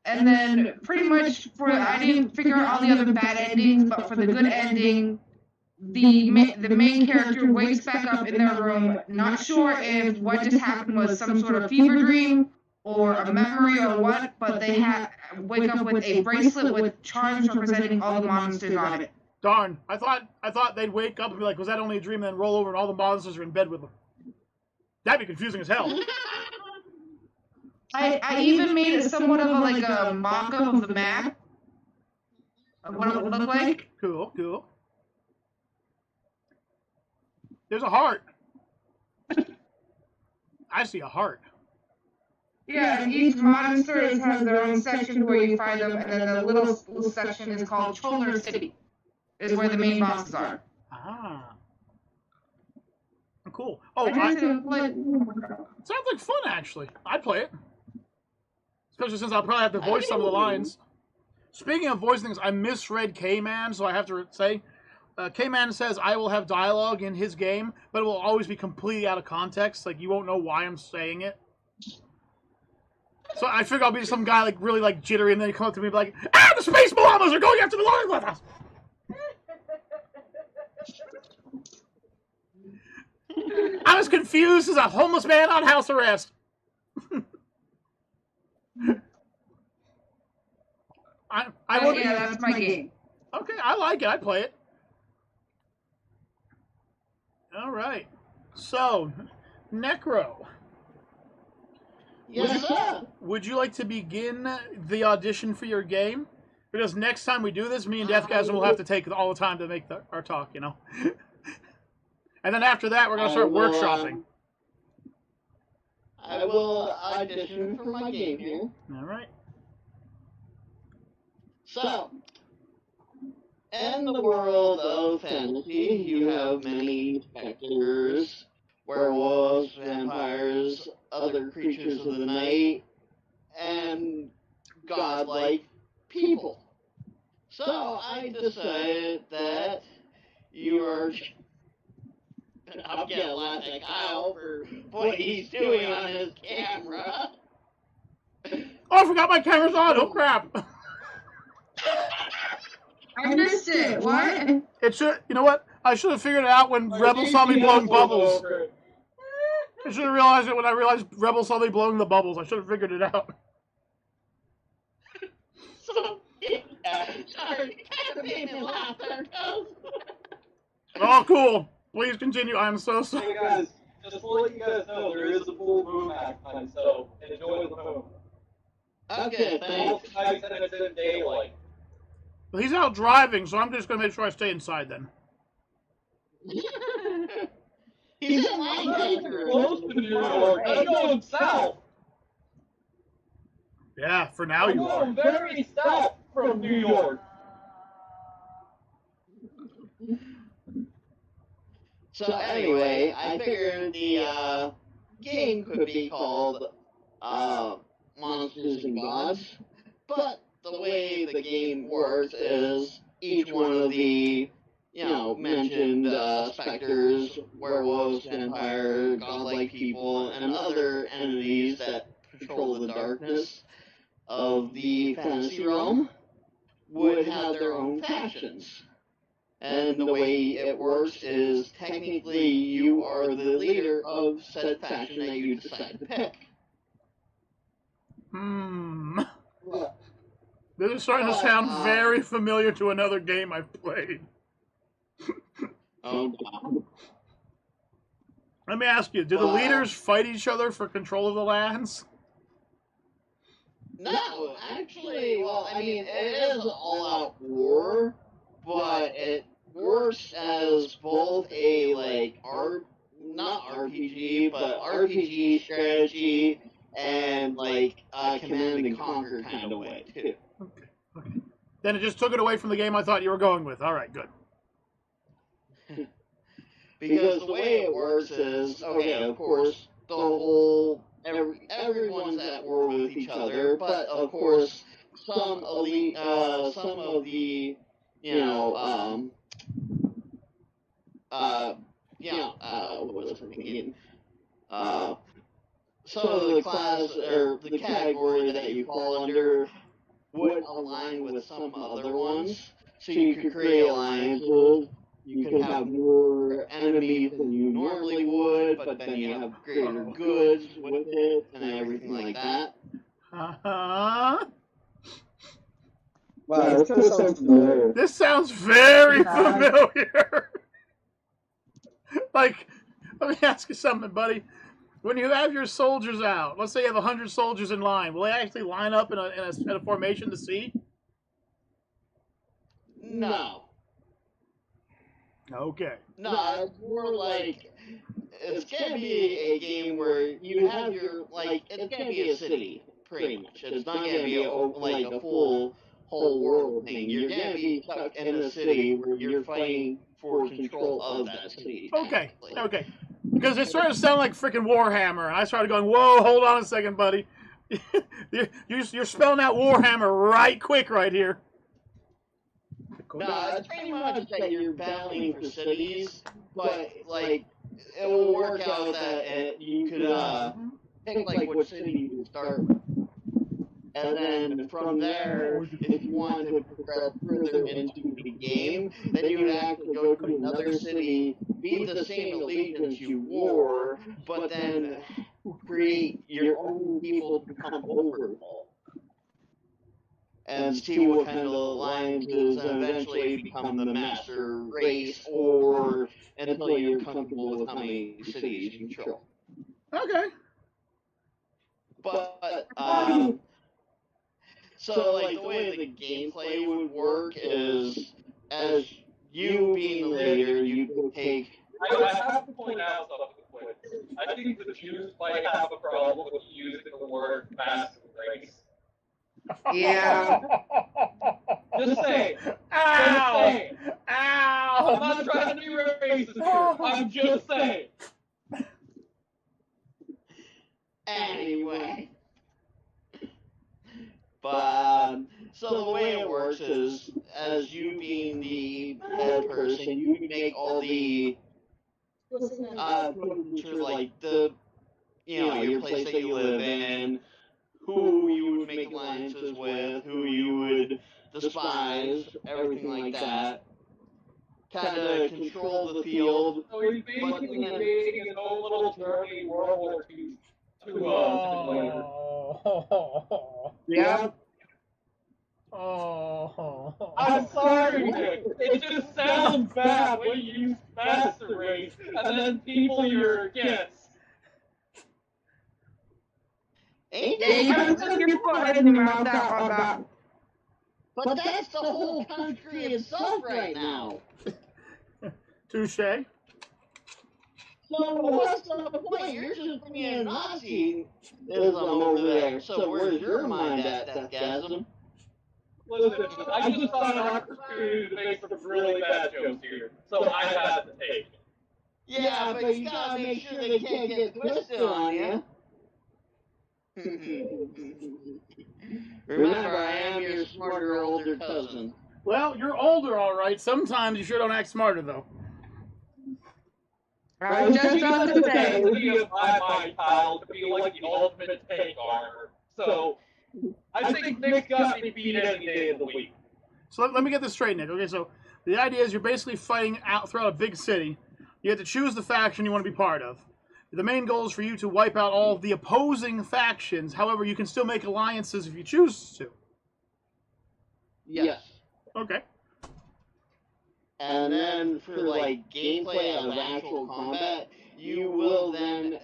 And then pretty much I didn't figure out all the other bad endings, but for the good ending, the main character wakes back up in their room, not sure if what just happened was some sort of fever dream or a memory or what, but they wake up with a bracelet with charms representing all the monsters on it. Darn! I thought they'd wake up and be like, "Was that only a dream?" And then roll over and all the monsters are in bed with them. That'd be confusing as hell. I even made it somewhat of a mock-up of the map of what it would look like. Cool, cool. There's a heart. I see a heart. Yeah, and each monster has their own section where you find them, and then the little section is called Choller City, is where the main bosses are. Ah. Cool. Oh, sounds like fun, actually. I'd play it. Especially since I'll probably have to voice some of the lines. Speaking of voicing things, I misread K-Man, so I have to say, K-Man says I will have dialogue in his game, but it will always be completely out of context. Like, you won't know why I'm saying it. So I figure I'll be some guy, like, really, like, jittery, and then he come up to me and be like, "Ah, the space llamas are going after the loincloth!" I'm as confused as a homeless man on house arrest. Yeah, that's my game. Okay, I like it. I play it. All right. So, Necro. Yes, sir. Would you like to begin the audition for your game? Because next time we do this, me and Deathgasm will have to take all the time to make our talk, you know? And then after that, we're going to start workshopping. I will audition for my game here. All right. So, in the world of fantasy, you have many specters, werewolves, vampires, other creatures of the night, and godlike people. So, I decided that you are... I'm gonna laugh at Kyle for what he's doing on his camera. Oh, I forgot my camera's on. Oh, crap. I missed it. What? It should. You know what? I should have figured it out when Rebel saw me blowing bubbles. I should have realized it when I realized Rebel saw me blowing the bubbles. I should have figured it out. So, sorry, kind of made me laugh there, Kyle. Oh, cool. Please continue. I'm so sorry. Hey guys, just to let you guys know, there is a full moon next time, so enjoy the moon. Okay, thanks. Both nights and it's in daylight. Well, he's out driving, so I'm just going to make sure I stay inside then. He's in Lancaster. Close to New York. I'm going south. Yeah, for now you are. I'm going very south from New York. So anyway, I figured the game could be called Monsters and Gods, but the way the game works is each one of the mentioned specters, werewolves, vampire, godlike people, and other entities that patrol the darkness of the fantasy realm would have their own factions. And the way it works is technically you are the leader of said faction that you decide to pick. This is starting to sound very familiar to another game I've played. Oh, God. Let me ask you, do the leaders fight each other for control of the lands? No, actually, well, I mean, it is an all-out war, but it works as both a, like, not RPG, but RPG strategy and, like, command and conquer kind of way, too. Okay. Then it just took it away from the game I thought you were going with. All right, good. Because the way it works is, okay, of course, the whole, everyone's at war with each other, but of course, some elite, some of the, what was I thinking? Some of the class, or the category that you fall under would align with some other ones, so you could create alliances. You could have more enemies than you normally would, but then you have greater goods with it and everything like that. Uh-huh. Wow, this kind of sounds familiar. This sounds very familiar. Like, let me ask you something, buddy. When you have your soldiers out, let's say you have 100 soldiers in line, will they actually line up in a formation to see? No. Okay. No, it's more like, it's gonna be a game where you have your, like, it's gonna be a city, pretty much. It's not gonna be a full whole world thing. You're gonna be stuck in a city where you're fighting for control of that city. Okay. Because it started to sound like freaking Warhammer, and I started going, whoa, hold on a second, buddy. You're spelling out Warhammer right quick right here. No, it's pretty much that you're battling for cities, but, like, it will work out that you could pick, like, what city you would start with. And then from there, if you wanted to progress further into the game, then you would actually go to another city, be the same allegiance you wore, but then create your own people to come over and see what kind of alliances and eventually become the master race, or until you're comfortable with how many cities you control. Okay. But, so, like, the way the gameplay would work is, as you being the leader, you could take... I have to point out something quick. I think the Jews might have a problem with using the word master race. Yeah. Just say. Ow! Ow! I'm not trying to be racist here. I'm just saying. Anyway. But, so the way it works is, as you being the head person, you make all the, like, the, your place that you live in, who you would make alliances with, who you would despise, everything like that. Kind of control the field. So he's basically creating his own little Germany World War II simulator. Yeah. Oh. I'm sorry, Nick. It just sounds bad when you use master race and then people you're against. Ain't Yeah, you that put your foot in your mouth out about. But that's the whole country itself right now. Touche. So what's the point? You're just being Nazism over there. So where's your mind at, Deathgasm? Listen, I just saw an opportunity to make some really bad jokes here, so I had to take it. Yeah, but you gotta make sure they can't get twisted on you. Remember, I am your smarter older cousin. Well, you're older, all right. Sometimes you sure don't act smarter, though. I was just about to say. My pal to be like the ultimate tank armor. So I think Nick's got me beat any day of the week. So let me get this straight, Nick. Okay, so the idea is you're basically fighting out throughout a big city. You have to choose the faction you want to be part of. The main goal is for you to wipe out all of the opposing factions. However, you can still make alliances if you choose to. Yes. Okay. And then for like gameplay of actual combat, you will then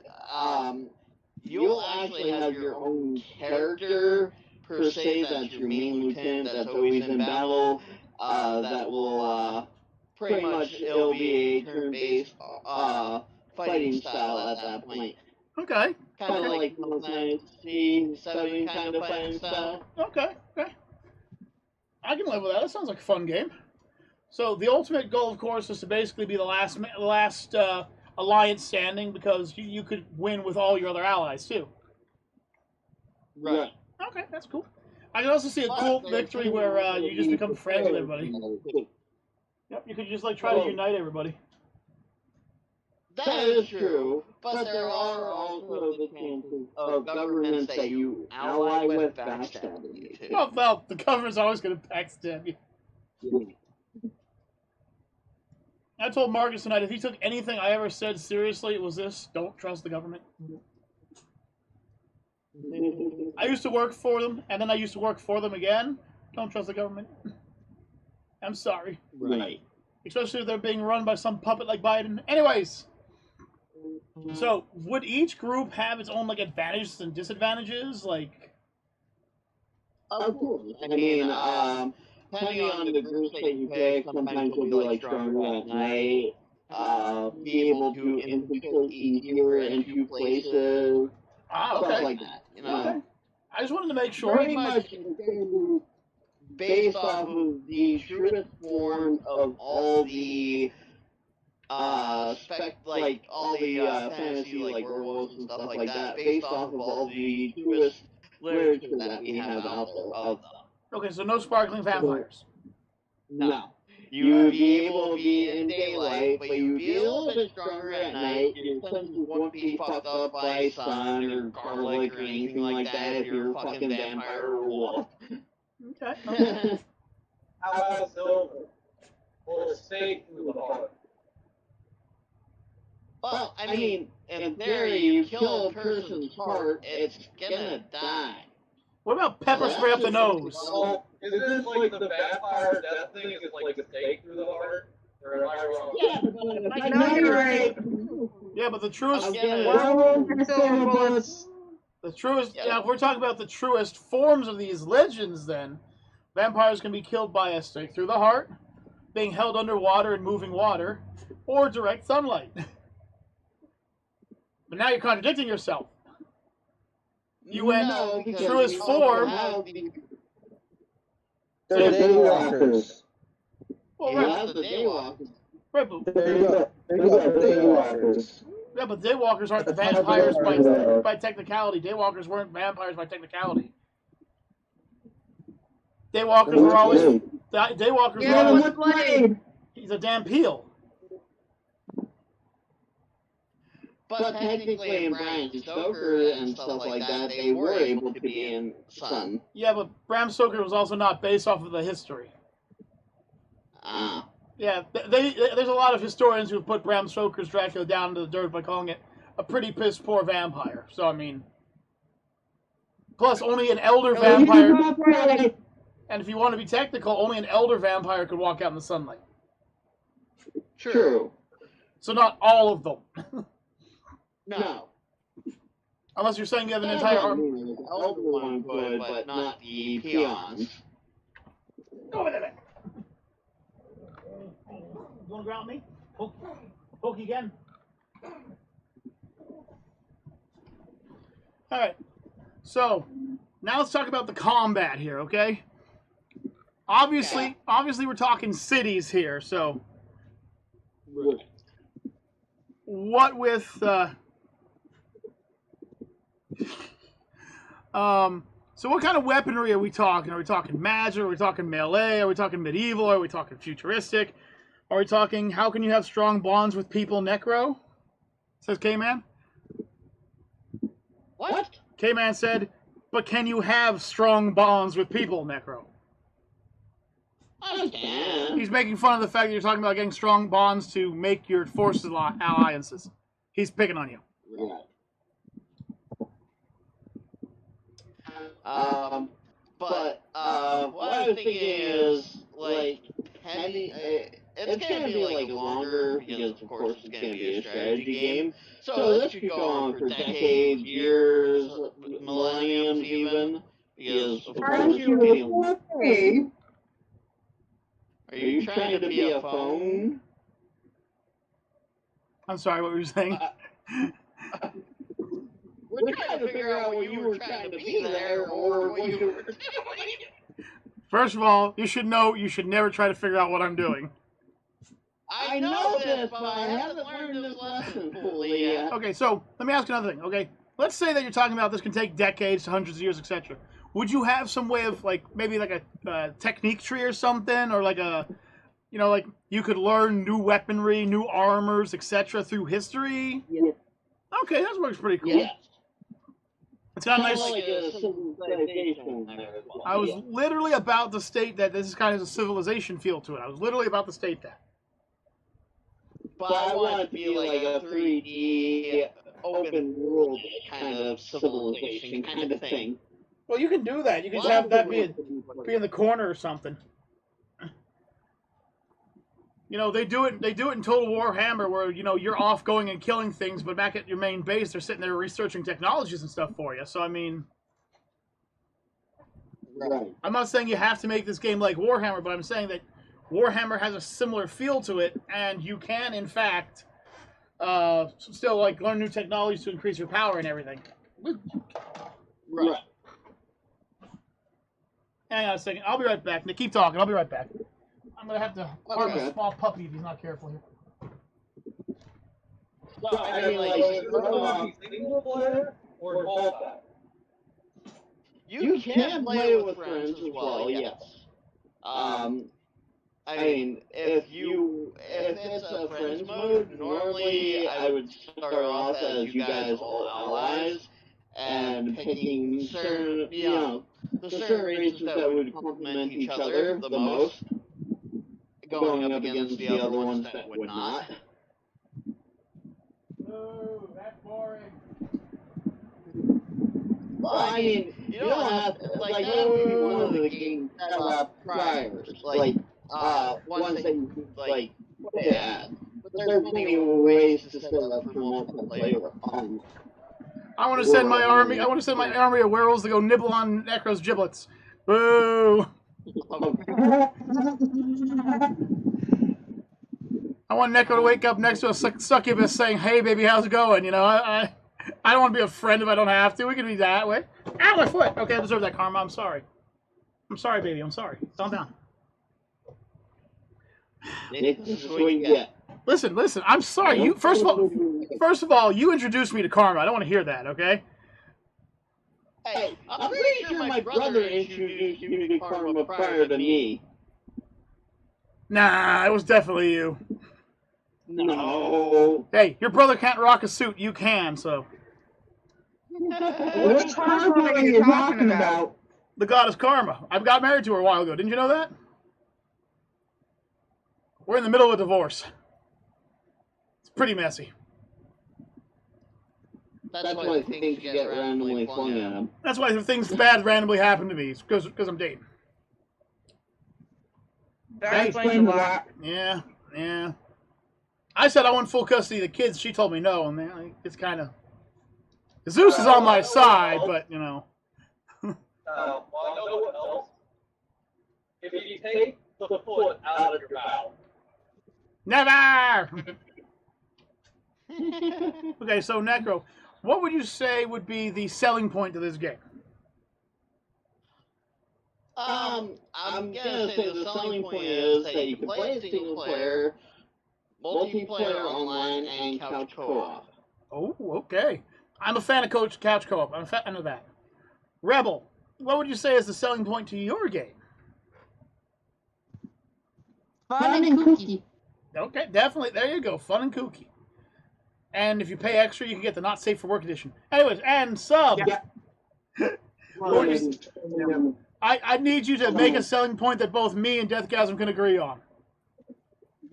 you'll actually have your own character per se that's your main lieutenant that's always in battle. That will pretty much it'll be a turn-based fighting style at that point. Okay. Kind of like C7 kind of fighting style. Okay. I can live with that. That sounds like a fun game. So the ultimate goal, of course, is to basically be the last alliance standing, because you could win with all your other allies too. Right. Okay, that's cool. I can also see a cool victory where you just become friends with everybody. Yep, you could just like try to unite everybody. That is true, but there are also the chances of governments that you ally with backstabbing you too. Well, the government's always going to backstab you. I told Marcus tonight if he took anything I ever said seriously, it was this: don't trust the government. I used to work for them, and then I used to work for them again. Don't trust the government. I'm sorry. Right. Especially if they're being run by some puppet like Biden. Anyways. So, would each group have its own, like, advantages and disadvantages? Like... Of course. I mean, depending on the groups that you pick, sometimes you'll be, like, stronger at night, be able to infiltrate easier into places, stuff like that, you know? Okay. I just wanted to make sure. Pretty much based off of the truest form of all the fantasy, like werewolves and stuff like that, based off of all the truest literature that we have out there of them. Okay, so no sparkling vampires. No. You would be able to be in daylight, but you would be a little bit stronger at night. Your senses wouldn't be fucked up by sun or garlic or anything like that if you're a fucking vampire or wolf. Okay. How about silver? Or a stake through the heart? Well, I mean, in theory, you kill a person's heart, it's gonna die. What about pepper spray up the nose? Well, is this like the vampire death thing? Is it like a stake through the heart? Or am I wrong? Yeah, no, you're right. Yeah, but the truest... The truest... Yeah, if we're talking about the truest forms of these legends, then, vampires can be killed by a stake through the heart, being held underwater in moving water, or direct sunlight. But now you're contradicting yourself. You went truest form. They're daywalkers. Well, Right, the daywalkers. Right, but, There you go. Daywalkers. yeah, but daywalkers aren't vampires by technicality. Daywalkers weren't vampires by technicality. Daywalkers were always... Daywalkers were always... What's Blade? He's a damn peel. But technically in Bram Stoker and stuff like that, they were able to be in sun. Yeah, but Bram Stoker was also not based off of the history. Ah. Yeah, there's a lot of historians who put Bram Stoker's Dracula down to the dirt by calling it a pretty piss-poor vampire. So, I mean... Plus, only an elder vampire... And if you want to be technical, only an elder vampire could walk out in the sunlight. True. So not all of them. No. Unless you're saying you have an entire army. The elder one could, but not the peons. Go over there. You want to ground me? Poke again. Alright. So, now let's talk about the combat here, okay? Obviously we're talking cities here, so... Right. what with so what kind of weaponry are we talking? Are we talking magic? Are we talking melee? Are we talking medieval? Are we talking futuristic? Are we talking how can you have strong bonds with people, Necro? Says K-Man. What? K-Man said, but can you have strong bonds with people, Necro? I can. He's making fun of the fact that you're talking about getting strong bonds to make your forces alliances. He's picking on you. Right. But what I was thinking is, like, it's gonna be, like, longer, because, of course, it's gonna be a strategy game. So this could go on for decades, years, millenniums even, because, of course, are you trying to be a phone? I'm sorry, what were you saying? We're trying to figure out what you were trying to be there, or what you were doing. First of all, you should know you should never try to figure out what I'm doing. I know this, but I haven't learned this lesson fully yet. Okay, so let me ask you another thing. Okay, let's say that you're talking about this can take decades to hundreds of years, etc. Would you have some way of like maybe like a technique tree or something, or like a, you know, like you could learn new weaponry, new armors, etc. through history? Yeah. Okay, that works pretty cool. Yeah. It's got a nice. Like a civilization there as well. I was literally about to state that this kind of has a civilization feel to it. I was literally about to state that. But I want it to be like a 3D open world kind of civilization kind of thing. Well, you can do that. You can have that be in the corner or something. You know, they do it in Total War Hammer, where, you know, you're off going and killing things, but back at your main base, they're sitting there researching technologies and stuff for you. So, I mean, right. I'm not saying you have to make this game like Warhammer, but I'm saying that Warhammer has a similar feel to it, and you can, in fact, still like learn new technologies to increase your power and everything. Right. Hang on a second. I'll be right back. Nick, keep talking. I'll be right back. I'm going to have to harm Okay. a small puppy if he's not careful here. So, I mean, like, single player or multi? you can play with friends as well, yes. I mean, if it's a friends mode, normally I would start off as you guys all allies, and picking certain, you know, the certain races that would complement each other the most, going up against the other ones that would not. Ooh, that's boring. Well, I mean, you don't have to, like, that would be one of the game priors, like, ones that you, like, yeah. But there's plenty of ways to set up for multiplayer fun. I want to send my army. I want to send my army of werewolves to go nibble on Necro's giblets. Boo! I want Necro to wake up next to a succubus saying, "Hey, baby, how's it going?" You know, I don't want to be a friend if I don't have to. We can be that way. Ow, my foot! Okay, I deserve that karma. I'm sorry. I'm sorry, baby. I'm sorry. Calm down. This is what you get. Listen. I'm sorry. You first of all, you introduced me to karma. I don't want to hear that. Okay. Hey, I'm pretty sure my brother introduced you to karma prior to me. Nah, it was definitely you. No. Hey, your brother can't rock a suit. You can, so. Which karma are you talking about? The goddess Karma. I got married to her a while ago. Didn't you know that? We're in the middle of a divorce. It's pretty messy. That's why things get randomly flung at him. That's why things bad randomly happen to me. It's because I'm dating. That explains a lot. Yeah. I said I want full custody of the kids. She told me no, and man, it's kind of. Zeus is on my side, but you know. Well, I know what else. If you take the foot out of your mouth. Never! Okay, so Necro, what would you say would be the selling point to this game? I'm gonna say the selling point is that you can play it single player, multiplayer online, and couch co-op. Oh, okay. I'm a fan of couch co-op. I'm a fan of that. Rebel, what would you say is the selling point to your game? Fun and kooky. Okay, definitely. There you go. Fun and kooky. And if you pay extra, you can get the Not Safe for Work edition. Anyways, and Sub. Yeah. I need you to make a selling point that both me and Deathgasm can agree on.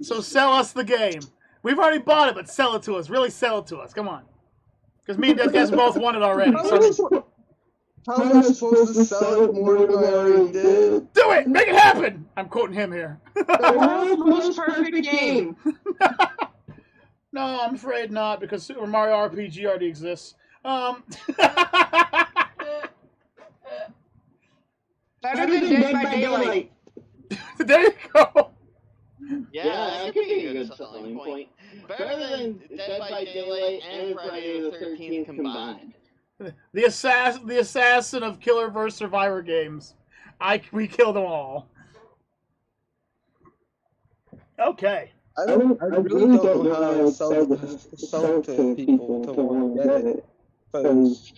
So sell us the game. We've already bought it, but sell it to us. Really sell it to us. Come on. Because me and Deathgasm both won it already. So How am I supposed to sell it more than I already did? do it! Make it happen! I'm quoting him here. The world's most perfect game. No, I'm afraid not, because Super Mario RPG already exists. Better than Dead by Daylight. There you go. Yeah, that could be a good selling point. Better than Dead by Daylight and Friday the 13th combined. The assassin of Killer vs. Survivor games. We killed them all. Okay. I really don't know how to sell it to people to want to get it. Because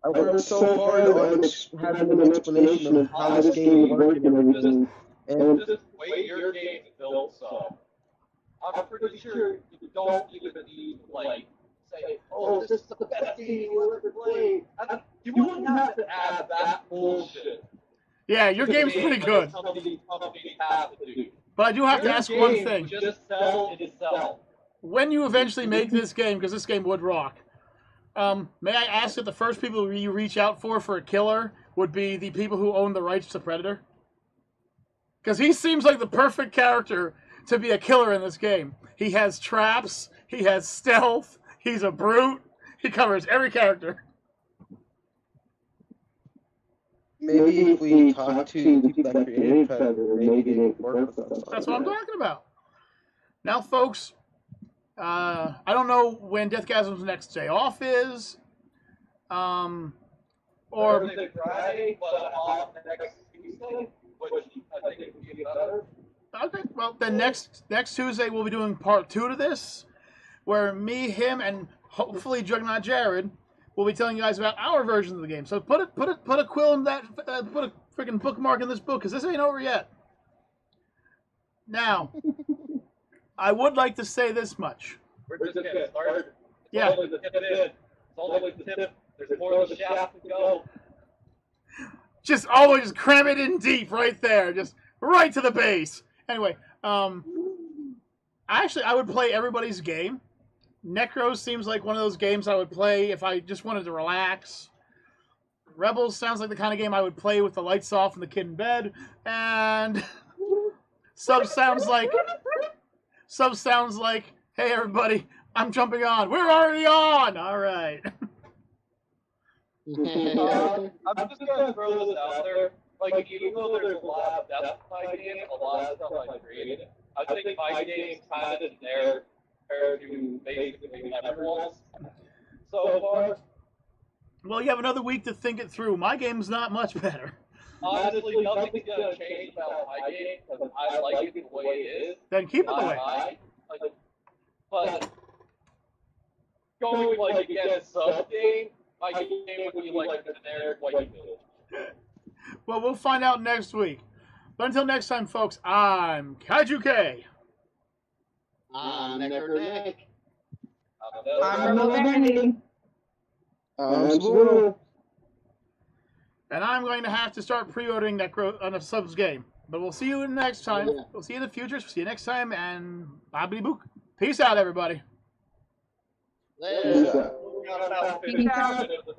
I worked so hard on having an explanation of how this game works and everything. And Just wait your game to build some. I'm pretty sure you don't even need, like, say, oh, this is the best game you ever played. You wouldn't have to add that bullshit. Yeah, your game's pretty good. Companies have to do. But I do have to ask one Your thing. game just sell itself. When you eventually make this game, because this game would rock, may I ask that the first people you reach out for a killer would be the people who own the rights to Predator? Because he seems like the perfect character to be a killer in this game. He has traps, he has stealth, he's a brute, he covers every character. maybe if we talk to the people that created Predator, maybe they can work with us. That's what I'm talking about. Now, folks, I don't know when Deathgasm's next day off is. Or Thursday, Friday, but off next Tuesday, which I think would be better. okay, well then next Tuesday we'll be doing part 2 to this, where me, him, and hopefully Juggernaut Jared will be telling you guys about our version of the game. So put a quill in that, put a freaking bookmark in this book, because this ain't over yet. Now, I would like to say this much. We're just getting started. Yeah. It's only the tip in. It's only the tip. There's more of the shaft to go. Just always cram it in deep right there, just right to the base. Anyway, I would play everybody's game. Necros seems like one of those games I would play if I just wanted to relax. Rebels sounds like the kind of game I would play with the lights off and the kid in bed. And Sub sounds like, hey everybody, I'm jumping on. We're already on. All right. I'm just gonna throw this out there. Like, even though there's a lot of depth to my game, a lot of stuff I created, I think my game's kind of there compared to basically everyone's so far. Well, you have another week to think it through. My game's not much better. Honestly, nothing's gonna change about my game because I like it the way it is. Then keep it the way. But going like against sub game, my game would be like the generic white village. Well, we'll find out next week. But until next time, folks, I'm Kaiju K. I'm Necroneck. I'm Rebel. And I'm going to have to start pre-ordering Necro on a Subs game. But we'll see you next time. Yeah. We'll see you in the future. See you next time. And bobbity book. Peace out, everybody. Later. Peace out.